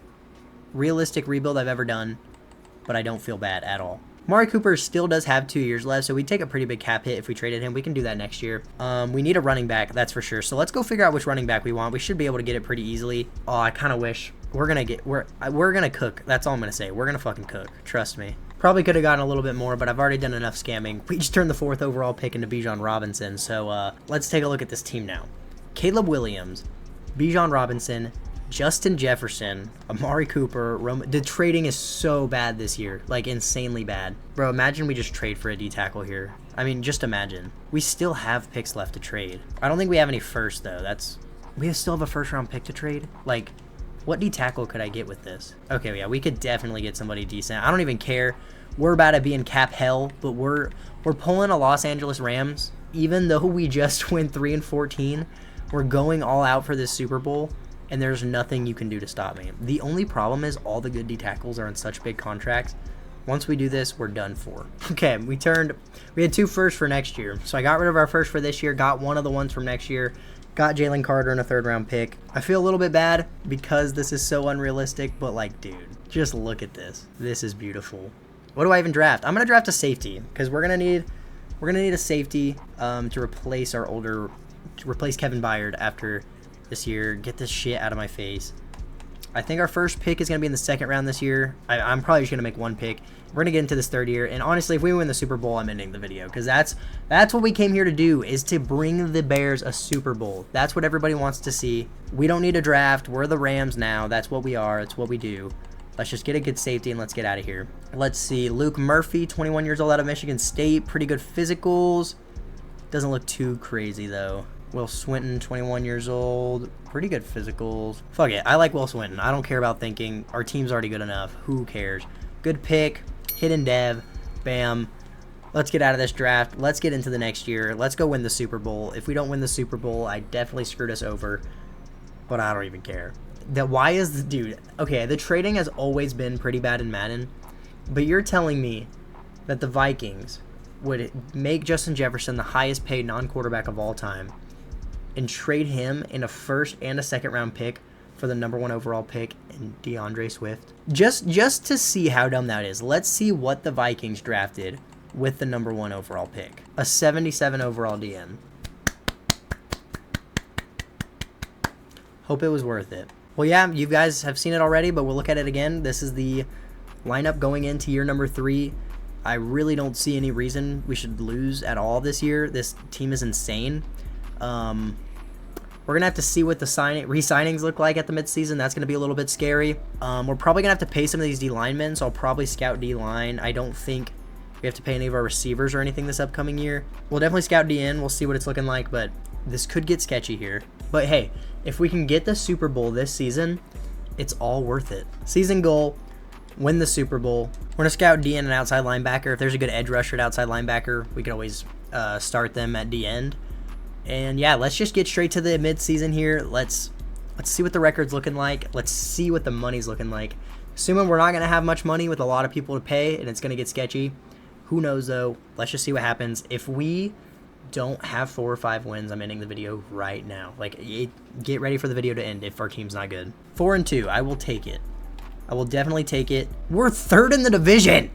realistic rebuild I've ever done, but I don't feel bad at all. Amari Cooper still does have 2 years left, so we'd take a pretty big cap hit if we traded him. We can do that next year. We need a running back, that's for sure. So let's go figure out which running back we want. We should be able to get it pretty easily. Oh, I kind of wish. We're gonna cook. That's all I'm gonna say. We're gonna fucking cook. Trust me. Probably could have gotten a little bit more, but I've already done enough scamming. We just turned the 4th overall pick into Bijan Robinson. So let's take a look at this team now. Caleb Williams, Bijan Robinson, Justin Jefferson, Amari Cooper, the trading is so bad this year. Like, insanely bad. Bro, imagine we just trade for a D-tackle here. I mean, just imagine. We still have picks left to trade. I don't think we have any first, though. We still have a 1st round pick to trade? Like, what D-tackle could I get with this? Okay, yeah, we could definitely get somebody decent. I don't even care. We're about to be in cap hell, but we're pulling a Los Angeles Rams. Even though we just went 3-14, we're going all out for this Super Bowl. And there's nothing you can do to stop me. The only problem is all the good D tackles are in such big contracts. Once we do this, we're done for. Okay, we had 2 firsts for next year. So I got rid of our first for this year, got one of the ones from next year, got Jalen Carter in a 3rd round pick. I feel a little bit bad because this is so unrealistic, but like, dude, just look at this. This is beautiful. What do I even draft? I'm gonna draft a safety because we're gonna need a safety to replace Kevin Byard after this year. Get this shit out of my face. I think our first pick is going to be in the second round this year. I'm probably just going to make one pick. We're going to get into this third year. And honestly, if we win the Super Bowl, I'm ending the video. Because that's what we came here to do, is to bring the Bears a Super Bowl. That's what everybody wants to see. We don't need a draft. We're the Rams now. That's what we are. That's what we do. Let's just get a good safety and let's get out of here. Let's see. Luke Murphy, 21 years old, out of Michigan State. Pretty good physicals. Doesn't look too crazy, though. Will Swinton, 21 years old. Pretty good physicals. Fuck it. I like Will Swinton. I don't care about thinking. Our team's already good enough. Who cares? Good pick. Hidden dev. Bam. Let's get out of this draft. Let's get into the next year. Let's go win the Super Bowl. If we don't win the Super Bowl, I definitely screwed us over. But I don't even care. Why is the dude... Okay, the trading has always been pretty bad in Madden. But you're telling me that the Vikings would make Justin Jefferson the highest paid non-quarterback of all time and trade him in a first and a second round pick for the #1 overall pick in DeAndre Swift? Just to see how dumb that is, let's see what the Vikings drafted with the #1 overall pick. A 77 overall DM. Hope it was worth it. Well, yeah, you guys have seen it already, but we'll look at it again. This is the lineup going into year number 3. I really don't see any reason we should lose at all this year. This team is insane. We're going to have to see what the re-signings look like at the midseason. That's going to be a little bit scary. We're probably going to have to pay some of these D-linemen, so I'll probably scout D-line. I don't think we have to pay any of our receivers or anything this upcoming year. We'll definitely scout D-in. We'll see what it's looking like, but this could get sketchy here. But hey, if we can get the Super Bowl this season, it's all worth it. Season goal, win the Super Bowl. We're going to scout D-end and outside linebacker. If there's a good edge rusher at outside linebacker, we could always start them at D-end. And yeah, let's just get straight to the mid-season here. Let's see what the record's looking like. Let's see what the money's looking like. Assuming we're not going to have much money with a lot of people to pay and it's going to get sketchy. Who knows, though? Let's just see what happens. If we don't have 4 or 5 wins, I'm ending the video right now. Like, get ready for the video to end if our team's not good. 4-2, I will take it. I will definitely take it. We're 3rd in the division.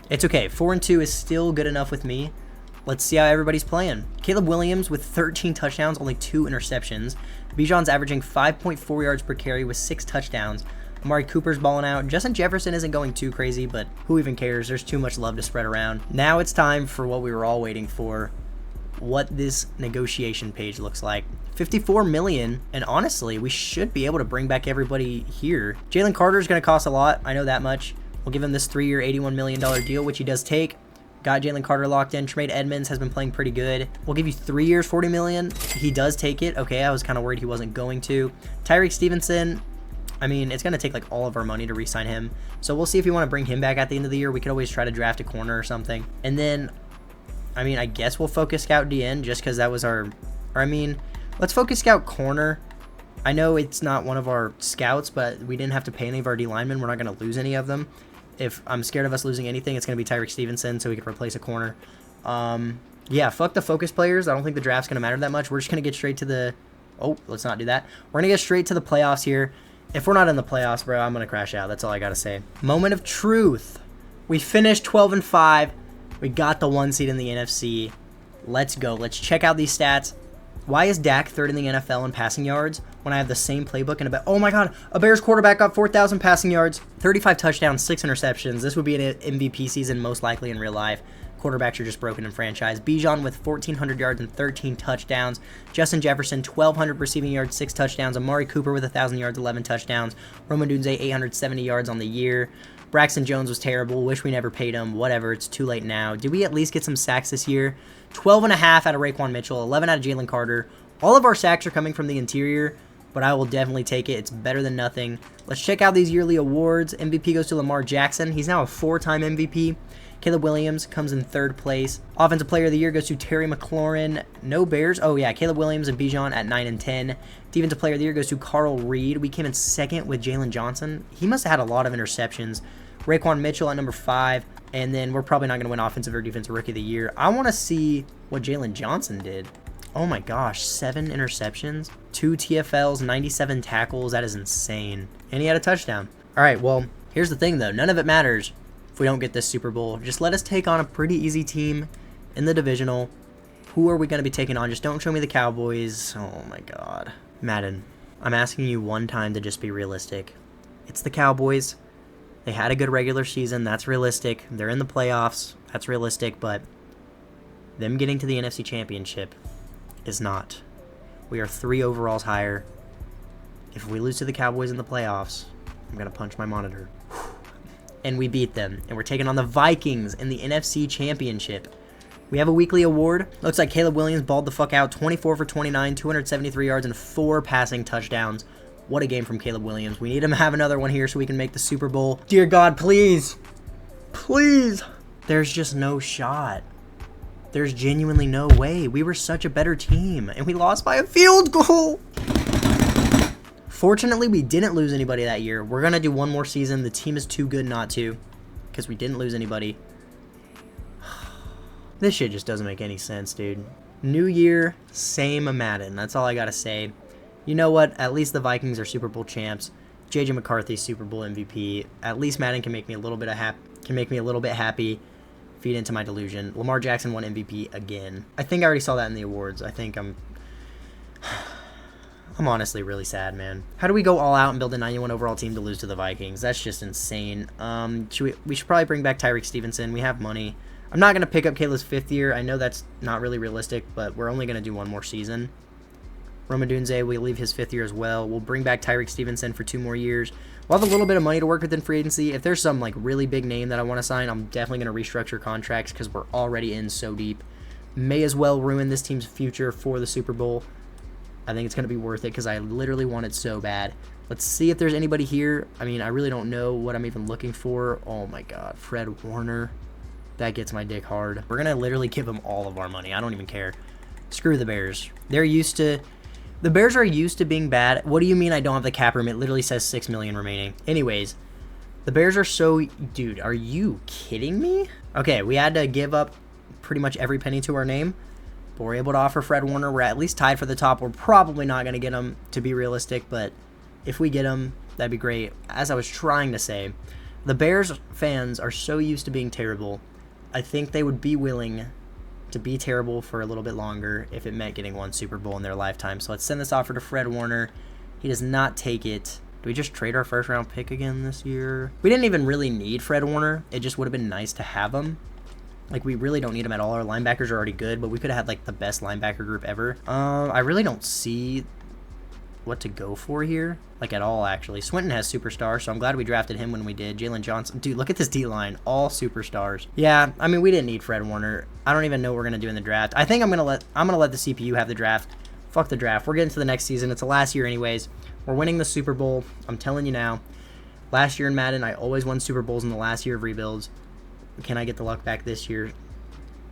It's okay. 4-2 is still good enough with me. Let's see how everybody's playing. Caleb Williams with 13 touchdowns, only 2 interceptions. Bijan's averaging 5.4 yards per carry with 6 touchdowns. Amari Cooper's balling out. Justin Jefferson isn't going too crazy, but who even cares? There's too much love to spread around. Now it's time for what we were all waiting for. What this negotiation page looks like. $54 million, and honestly, we should be able to bring back everybody here. Jalen Carter is going to cost a lot. I know that much. We'll give him this 3-year, $81 million deal, which he does take. Got Jalen Carter locked in. Tremaine Edmonds has been playing pretty good. We'll give you 3 years, $40 million. He does take it. Okay, I was kind of worried he wasn't going to. Tyreek Stevenson, I mean, it's going to take like all of our money to re-sign him. So we'll see if we want to bring him back at the end of the year. We could always try to draft a corner or something. And then, I mean, I guess we'll focus scout DN just because that was let's focus scout corner. I know it's not one of our scouts, but we didn't have to pay any of our D linemen. We're not going to lose any of them. If I'm scared of us losing anything, it's going to be Tyreek Stevenson, so we can replace a corner. Yeah, fuck the focus players. I don't think the draft's going to matter that much. We're just going to get straight to the... Oh, let's not do that. We're going to get straight to the playoffs here. If we're not in the playoffs, bro, I'm going to crash out. That's all I got to say. Moment of truth. We finished 12-5. We got the 1 seed in the NFC. Let's go. Let's check out these stats. Why is Dak 3rd in the NFL in passing yards when I have the same playbook and oh my god, a Bears quarterback got 4,000 passing yards, 35 touchdowns, 6 interceptions. This would be an MVP season most likely in real life. Quarterbacks are just broken in franchise. Bijan with 1,400 yards and 13 touchdowns. Justin Jefferson, 1,200 receiving yards, 6 touchdowns. Amari Cooper with 1,000 yards, 11 touchdowns. Roman Dunze, 870 yards on the year. Braxton Jones was terrible. Wish we never paid him. Whatever. It's too late now. Did we at least get some sacks this year? 12.5 out of Raekwon Mitchell. 11 out of Jalen Carter. All of our sacks are coming from the interior, but I will definitely take it. It's better than nothing. Let's check out these yearly awards. MVP goes to Lamar Jackson. He's now a 4-time MVP. Caleb Williams comes in 3rd place. Offensive Player of the Year goes to Terry McLaurin. No Bears. Oh, yeah. Caleb Williams and Bijan at 9 and 10. Defensive Player of the Year goes to Carl Reed. We came in 2nd with Jalen Johnson. He must have had a lot of interceptions. Raekwon Mitchell at number 5. And then we're probably not going to win Offensive or Defensive Rookie of the Year. I want to see what Jalen Johnson did. Oh my gosh, 7 interceptions, 2 TFLs, 97 tackles. That is insane. And he had a touchdown. All right, well, here's the thing, though. None of it matters if we don't get this Super Bowl. Just let us take on a pretty easy team in the divisional. Who are we going to be taking on? Just don't show me the Cowboys. Oh my god. Madden. I'm asking you one time to just be realistic. It's the Cowboys. They had a good regular season. That's realistic. They're in the playoffs. That's realistic. But them getting to the NFC Championship is not. We are 3 overalls higher. If we lose to the Cowboys in the playoffs, I'm going to punch my monitor. And we beat them. And we're taking on the Vikings in the NFC Championship. We have a weekly award. Looks like Caleb Williams balled the fuck out. 24 for 29, 273 yards, and 4 passing touchdowns. What a game from Caleb Williams. We need him to have another one here so we can make the Super Bowl. Dear God, please. Please. There's just no shot. There's genuinely no way. We were such a better team, and we lost by a field goal. Fortunately, we didn't lose anybody that year. We're going to do one more season. The team is too good not to, because we didn't lose anybody. This shit just doesn't make any sense, dude. New year, same Madden. That's all I got to say. You know what? At least the Vikings are Super Bowl champs. J.J. McCarthy, Super Bowl MVP. At least Madden can make me a little bit happy. Feed into my delusion. Lamar Jackson won MVP again. I think I already saw that in the awards. I think I'm honestly really sad, man. How do we go all out and build a 91 overall team to lose to the Vikings? That's just insane. We should probably bring back Tyreek Stevenson. We have money. I'm not going to pick up Caleb's 5th year. I know that's not really realistic, but we're only going to do one more season. Roma Dunze, we leave his 5th year as well. We'll bring back Tyreek Stevenson for 2 more years. We'll have a little bit of money to work with in free agency. If there's some like really big name that I want to sign, I'm definitely going to restructure contracts because we're already in so deep. May as well ruin this team's future for the Super Bowl. I think it's going to be worth it because I literally want it so bad. Let's see if there's anybody here. I mean, I really don't know what I'm even looking for. Oh my God, Fred Warner. That gets my dick hard. We're going to literally give them all of our money. I don't even care. Screw the Bears. The Bears are used to being bad. What do you mean I don't have the cap room? It literally says $6 million remaining. Anyways, the Bears are so... Dude, are you kidding me? Okay, we had to give up pretty much every penny to our name. But we're able to offer Fred Warner. We're at least tied for the top. We're probably not going to get him, to be realistic. But if we get him, that'd be great. As I was trying to say, the Bears fans are so used to being terrible. I think they would be willing to be terrible for a little bit longer if it meant getting one Super Bowl in their lifetime. So let's send this offer to Fred Warner. He does not take it. Do we just trade our 1st round pick again this year? We didn't even really need Fred Warner. It just would have been nice to have him. Like, we really don't need him at all. Our linebackers are already good, but we could have had like the best linebacker group ever. I really don't see what to go for here, like at all actually. Swinton has superstars, so I'm glad we drafted him when we did. Jalen Johnson, dude, look at this D-line, all superstars. Yeah, I mean, we didn't need Fred Warner. I don't even know what we're gonna do in the draft. I think I'm gonna let the CPU have the draft. Fuck the draft. We're getting to the next season. It's the last year anyways. We're winning the Super Bowl. I'm telling you now. Last year in Madden, I always won Super Bowls in the last year of rebuilds. Can I get the luck back this year?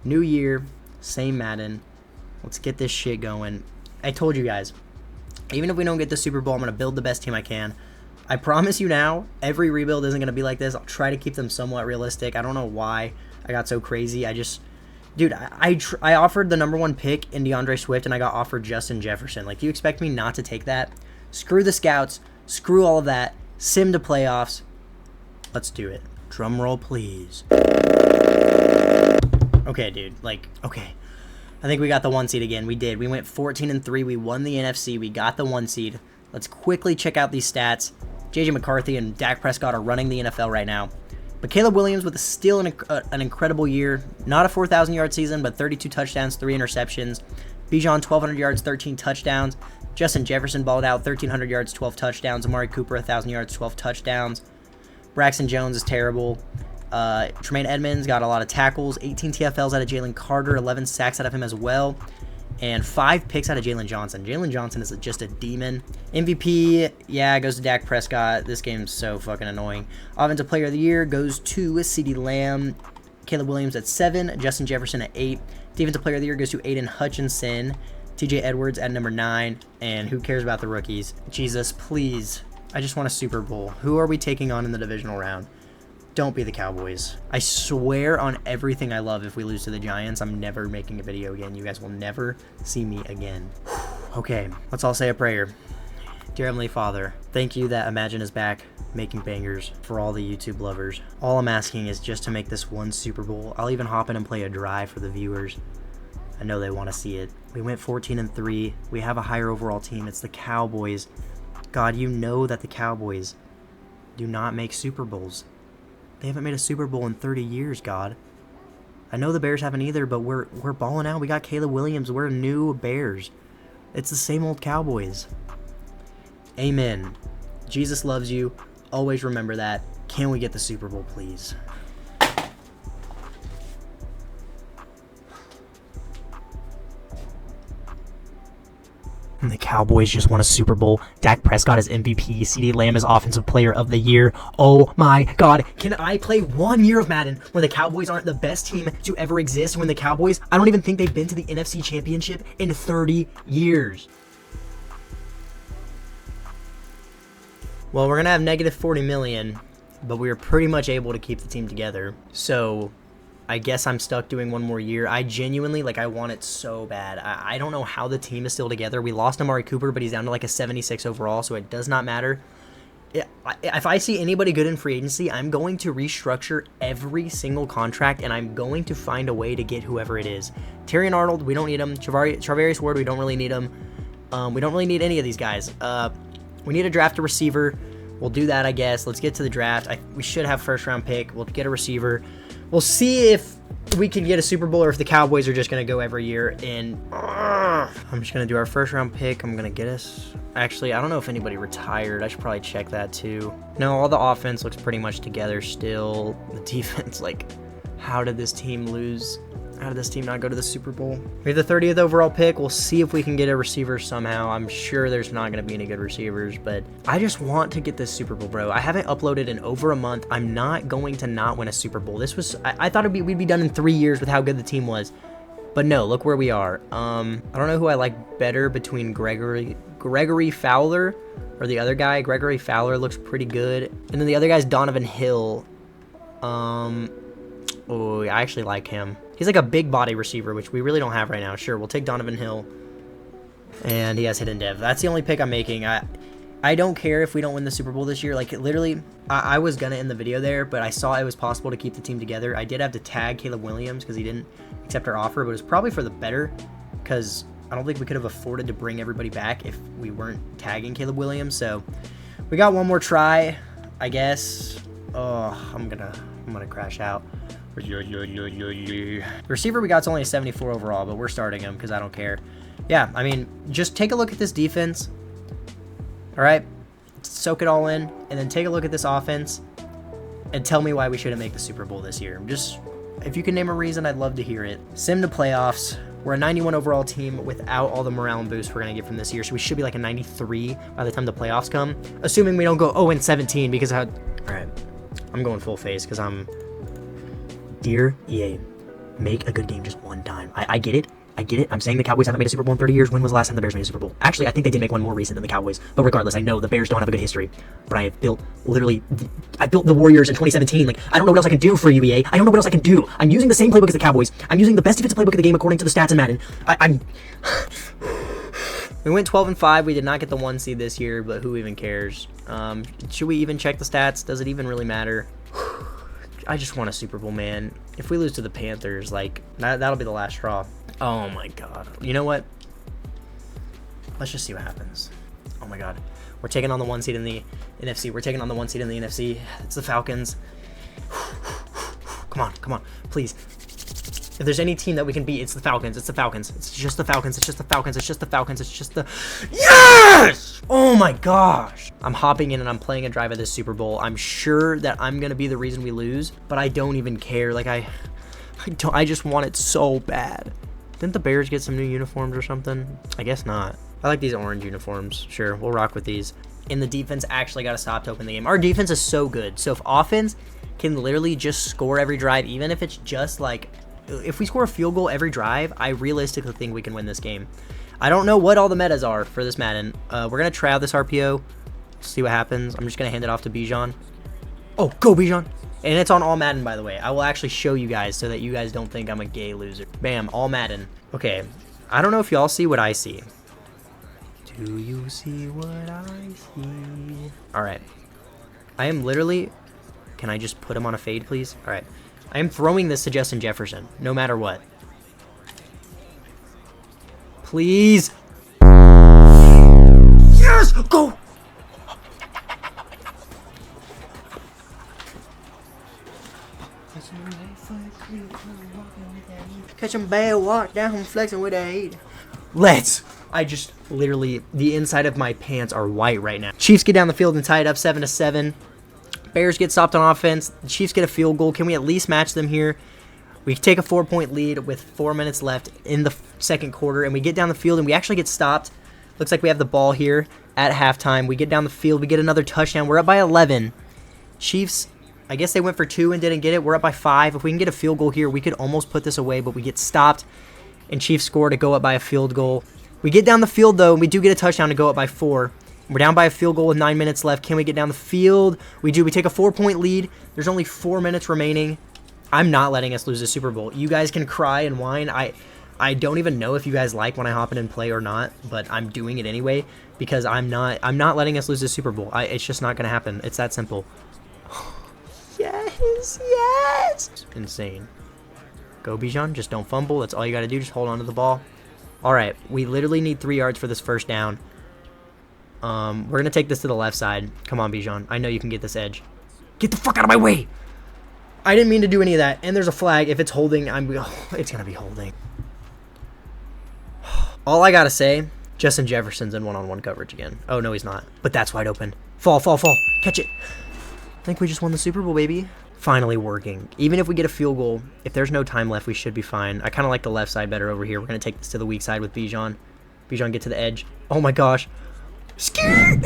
New year, same Madden. Let's get this shit going. I told you guys, even if we don't get the Super Bowl, I'm going to build the best team I can. I promise you now, every rebuild isn't going to be like this. I'll try to keep them somewhat realistic. I don't know why I got so crazy. Dude, I offered the #1 pick in DeAndre Swift, and I got offered Justin Jefferson. Like, do you expect me not to take that? Screw the scouts. Screw all of that. Sim to playoffs. Let's do it. Drum roll, please. Okay, dude. Like, okay. I think we got the 1 seed again. We did. We went 14-3. We won the NFC. We got the 1 seed. Let's quickly check out these stats. J.J. McCarthy and Dak Prescott are running the NFL right now. But Caleb Williams with still an incredible year. Not a 4,000-yard season, but 32 touchdowns, 3 interceptions. Bijan, 1,200 yards, 13 touchdowns. Justin Jefferson balled out, 1,300 yards, 12 touchdowns. Amari Cooper, 1,000 yards, 12 touchdowns. Braxton Jones is terrible. Tremaine Edmonds got a lot of tackles, 18 TFLs out of Jalen Carter, 11 sacks out of him as well, and 5 picks out of Jalen Johnson. Jalen Johnson is just a demon. MVP, yeah, goes to Dak Prescott. This game's so fucking annoying. Offensive Player of the Year goes to CeeDee Lamb, Caleb Williams at 7, Justin Jefferson at 8. Defensive Player of the Year goes to Aiden Hutchinson, TJ Edwards at number 9, and who cares about the rookies? Jesus, please. I just want a Super Bowl. Who are we taking on in the divisional round? Don't be the Cowboys. I swear on everything I love, if we lose to the Giants, I'm never making a video again. You guys will never see me again. Okay, let's all say a prayer. Dear Heavenly Father, thank you that Imagine is back, making bangers for all the YouTube lovers. All I'm asking is just to make this one Super Bowl. I'll even hop in and play a drive for the viewers. I know they want to see it. We went 14-3. We have a higher overall team. It's the Cowboys. God, you know that the Cowboys do not make Super Bowls. They haven't made a Super Bowl in 30 years, God. I know the Bears haven't either, but we're balling out. We got Caleb Williams. We're new Bears. It's the same old Cowboys. Amen. Jesus loves you. Always remember that. Can we get the Super Bowl, please? And the Cowboys just won a Super Bowl. Dak Prescott is MVP. CeeDee Lamb is Offensive Player of the Year. Oh my God. Can I play 1 year of Madden when the Cowboys aren't the best team to ever exist? When the Cowboys, I don't even think they've been to the NFC Championship in 30 years. Well, we're going to have negative 40 million, but we were pretty much able to keep the team together. So I guess I'm stuck doing 1 more year. I genuinely, I want it so bad. I don't know how the team is still together. We lost Amari Cooper, but he's down to a 76 overall, so it does not matter. If I see anybody good in free agency, I'm going to restructure every single contract, and I'm going to find a way to get whoever it is. Terrion Arnold, we don't need him. Charvarius Ward, we don't really need him. We don't really need any of these guys. We need to draft a receiver. We'll do that, I guess. Let's get to the draft. We should have first-round pick. We'll get a receiver. We'll see if we can get a Super Bowl or if the Cowboys are just going to go every year. And I'm just going to do our first-round pick. I'm going to get us... Actually, I don't know if anybody retired. I should probably check that too. No, all the offense looks pretty much together still. The defense, how did this team lose? How did this team not go to the Super Bowl? We have the 30th overall pick. We'll see if we can get a receiver somehow. I'm sure there's not going to be any good receivers, but I just want to get this Super Bowl, bro. I haven't uploaded in over a month. I'm not going to not win a Super Bowl. This was, I thought we'd be done in 3 years with how good the team was, but no, look where we are. I don't know who I like better between Gregory Fowler or the other guy. Gregory Fowler looks pretty good, and then the other guy's Donovan Hill. Oh, I actually like him. He's a big body receiver, which we really don't have right now. Sure, we'll take Donovan Hill. And he has hidden dev. That's the only pick I'm making. I don't care if we don't win the Super Bowl this year. Literally, I was going to end the video there, but I saw it was possible to keep the team together. I did have to tag Caleb Williams because he didn't accept our offer, but it was probably for the better because I don't think we could have afforded to bring everybody back if we weren't tagging Caleb Williams. So we got 1 more try, I guess. Oh, I'm gonna crash out. The receiver we got is only a 74 overall, but we're starting him because I don't care. Yeah, I mean, just take a look at this defense. All right, soak it all in, and then take a look at this offense and tell me why we shouldn't make the Super Bowl this year. Just, if you can name a reason, I'd love to hear it. Sim to playoffs. We're a 91 overall team without all the morale and boost we're going to get from this year, so we should be a 93 by the time the playoffs come, assuming we don't go 0-17 because all right, I'm going full face because I'm... Dear EA, make a good game just 1 time. I get it. I get it. I'm saying the Cowboys haven't made a Super Bowl in 30 years. When was the last time the Bears made a Super Bowl? Actually, I think they did make one more recent than the Cowboys. But regardless, I know the Bears don't have a good history. But I have built, I built the Warriors in 2017. I don't know what else I can do for you, EA. I don't know what else I can do. I'm using the same playbook as the Cowboys. I'm using the best defensive playbook of the game according to the stats in Madden. We went 12-5. We did not get the 1 seed this year, but who even cares? Should we even check the stats? Does it even really matter? I just want a Super Bowl, man. If we lose to the Panthers, that'll be the last straw. Oh my God. You know what? Let's just see what happens. Oh my God. We're taking on the 1 seed in the NFC. We're taking on the 1 seed in the NFC. It's the Falcons. Come on, please. If there's any team that we can beat, it's the Falcons. It's the Falcons. It's just the Falcons. It's just the Falcons. It's just the Falcons. It's just the... Yes! Oh my gosh. I'm hopping in and I'm playing a drive of this Super Bowl. I'm sure that I'm going to be the reason we lose, but I don't even care. I just want it so bad. Didn't the Bears get some new uniforms or something? I guess not. I like these orange uniforms. Sure, we'll rock with these. And the defense actually got to stop to open the game. Our defense is so good. So if offense can literally just score every drive, even if it's just if we score a field goal every drive, I realistically think we can win this game. I don't know what all the metas are for this Madden. We're going to try out this RPO, see what happens. I'm just going to hand it off to Bijan. Oh, go Bijan. And it's on all Madden, by the way. I will actually show you guys so that you guys don't think I'm a gay loser. Bam, all Madden. Okay, I don't know if y'all see what I see. Do you see what I see? All right. I am literally... Can I just put him on a fade, please? All right. I am throwing this to Justin Jefferson, no matter what. Please. Yes! Go! Catch him bad walk down flexing with a heat. Let's. I just literally, the inside of my pants are white right now. Chiefs get down the field and tie it up 7-7. Bears get stopped on offense. The Chiefs get a field goal. Can we at least match them here? We take a 4-point lead with 4 minutes left in the second quarter, and we get down the field and we actually get stopped. Looks like we have the ball here at halftime. We get down the field. We get another touchdown. We're up by 11. Chiefs, I guess they went for 2 and didn't get it. We're up by 5. If we can get a field goal here, we could almost put this away, but we get stopped, and Chiefs score to go up by a field goal. We get down the field, though, and we do get a touchdown to go up by 4. We're down by a field goal with 9 minutes left. Can we get down the field? We do. We take a 4-point lead. There's only 4 minutes remaining. I'm not letting us lose the Super Bowl. You guys can cry and whine. I don't even know if you guys like when I hop in and play or not, but I'm doing it anyway because I'm not letting us lose the Super Bowl. It's just not going to happen. It's that simple. Yes, yes. Insane. Go, Bijan. Just don't fumble. That's all you got to do. Just hold on to the ball. All right, we literally need 3 yards for this first down. We're going to take this to the left side. Come on, Bijan. I know you can get this edge. Get the fuck out of my way. I didn't mean to do any of that. And there's a flag. If it's holding, it's going to be holding. All I got to say, Justin Jefferson's in one-on-one coverage again. Oh, no, he's not. But that's wide open. Fall, fall, fall. Catch it. I think we just won the Super Bowl, baby. Finally working. Even if we get a field goal, if there's no time left, we should be fine. I kind of like the left side better over here. We're going to take this to the weak side with Bijan. Bijan, get to the edge. Oh, my gosh. Scared.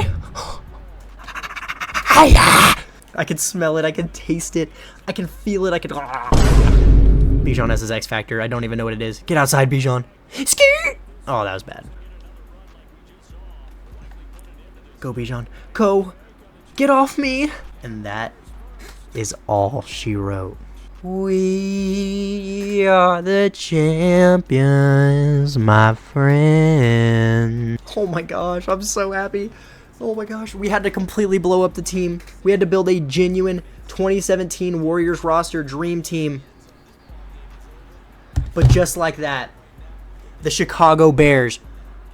I can smell it. I can taste it. I can feel it. I can... Bijan has his X factor. I don't even know what it is. Get outside, Bijan. Scared. Oh, that was bad. Go, Bijan. Go. Get off me. And that is all she wrote. We are the champions, my friend. Oh my gosh, I'm so happy. Oh my gosh, we had to completely blow up the team. We had to build a genuine 2017 Warriors roster dream team. But just like that, the Chicago Bears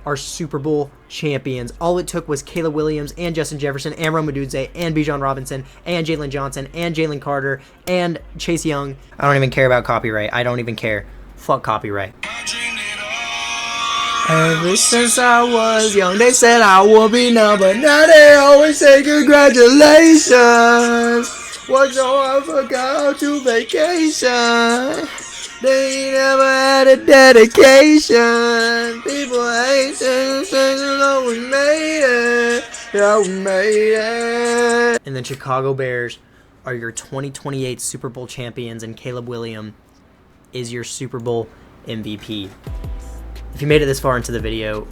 are Super Bowl champions. All it took was Caleb Williams and Justin Jefferson and Rome Odunze and Bijan Robinson and Jalen Johnson and Jalen Carter and Chase Young. I don't even care about copyright. I don't even care. Fuck copyright. Ever since I was young, they said I would be numb, but now they always say congratulations. Worked so hard, forgot to vacation. They ain't never had a dedication. People hate saying, oh, we made it. Yeah, we made it. And the Chicago Bears are your 2028 Super Bowl champions, and Caleb Williams is your Super Bowl MVP. If you made it this far into the video,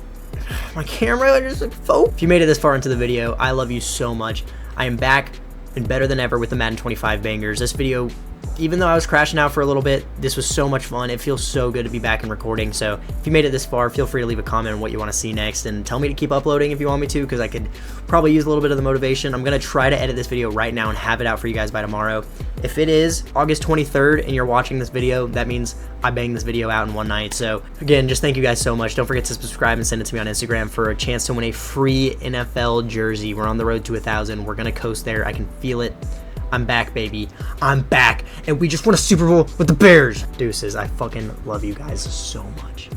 my camera just like focus. If you made it this far into the video, I love you so much. I am back and better than ever with the Madden 25 bangers. This video, even though I was crashing out for a little bit, this was so much fun. It feels so good to be back and recording. So if you made it this far, feel free to leave a comment on what you want to see next and tell me to keep uploading if you want me to, because I could probably use a little bit of the motivation. I'm going to try to edit this video right now and have it out for you guys by tomorrow. If it is August 23rd and you're watching this video, that means I banged this video out in one night. So again, just thank you guys so much. Don't forget to subscribe and send it to me on Instagram for a chance to win a free NFL jersey. We're on the road to 1,000. We're going to coast there. I can feel it. I'm back, baby. I'm back. And we just won a Super Bowl with the Bears. Deuces. I fucking love you guys so much.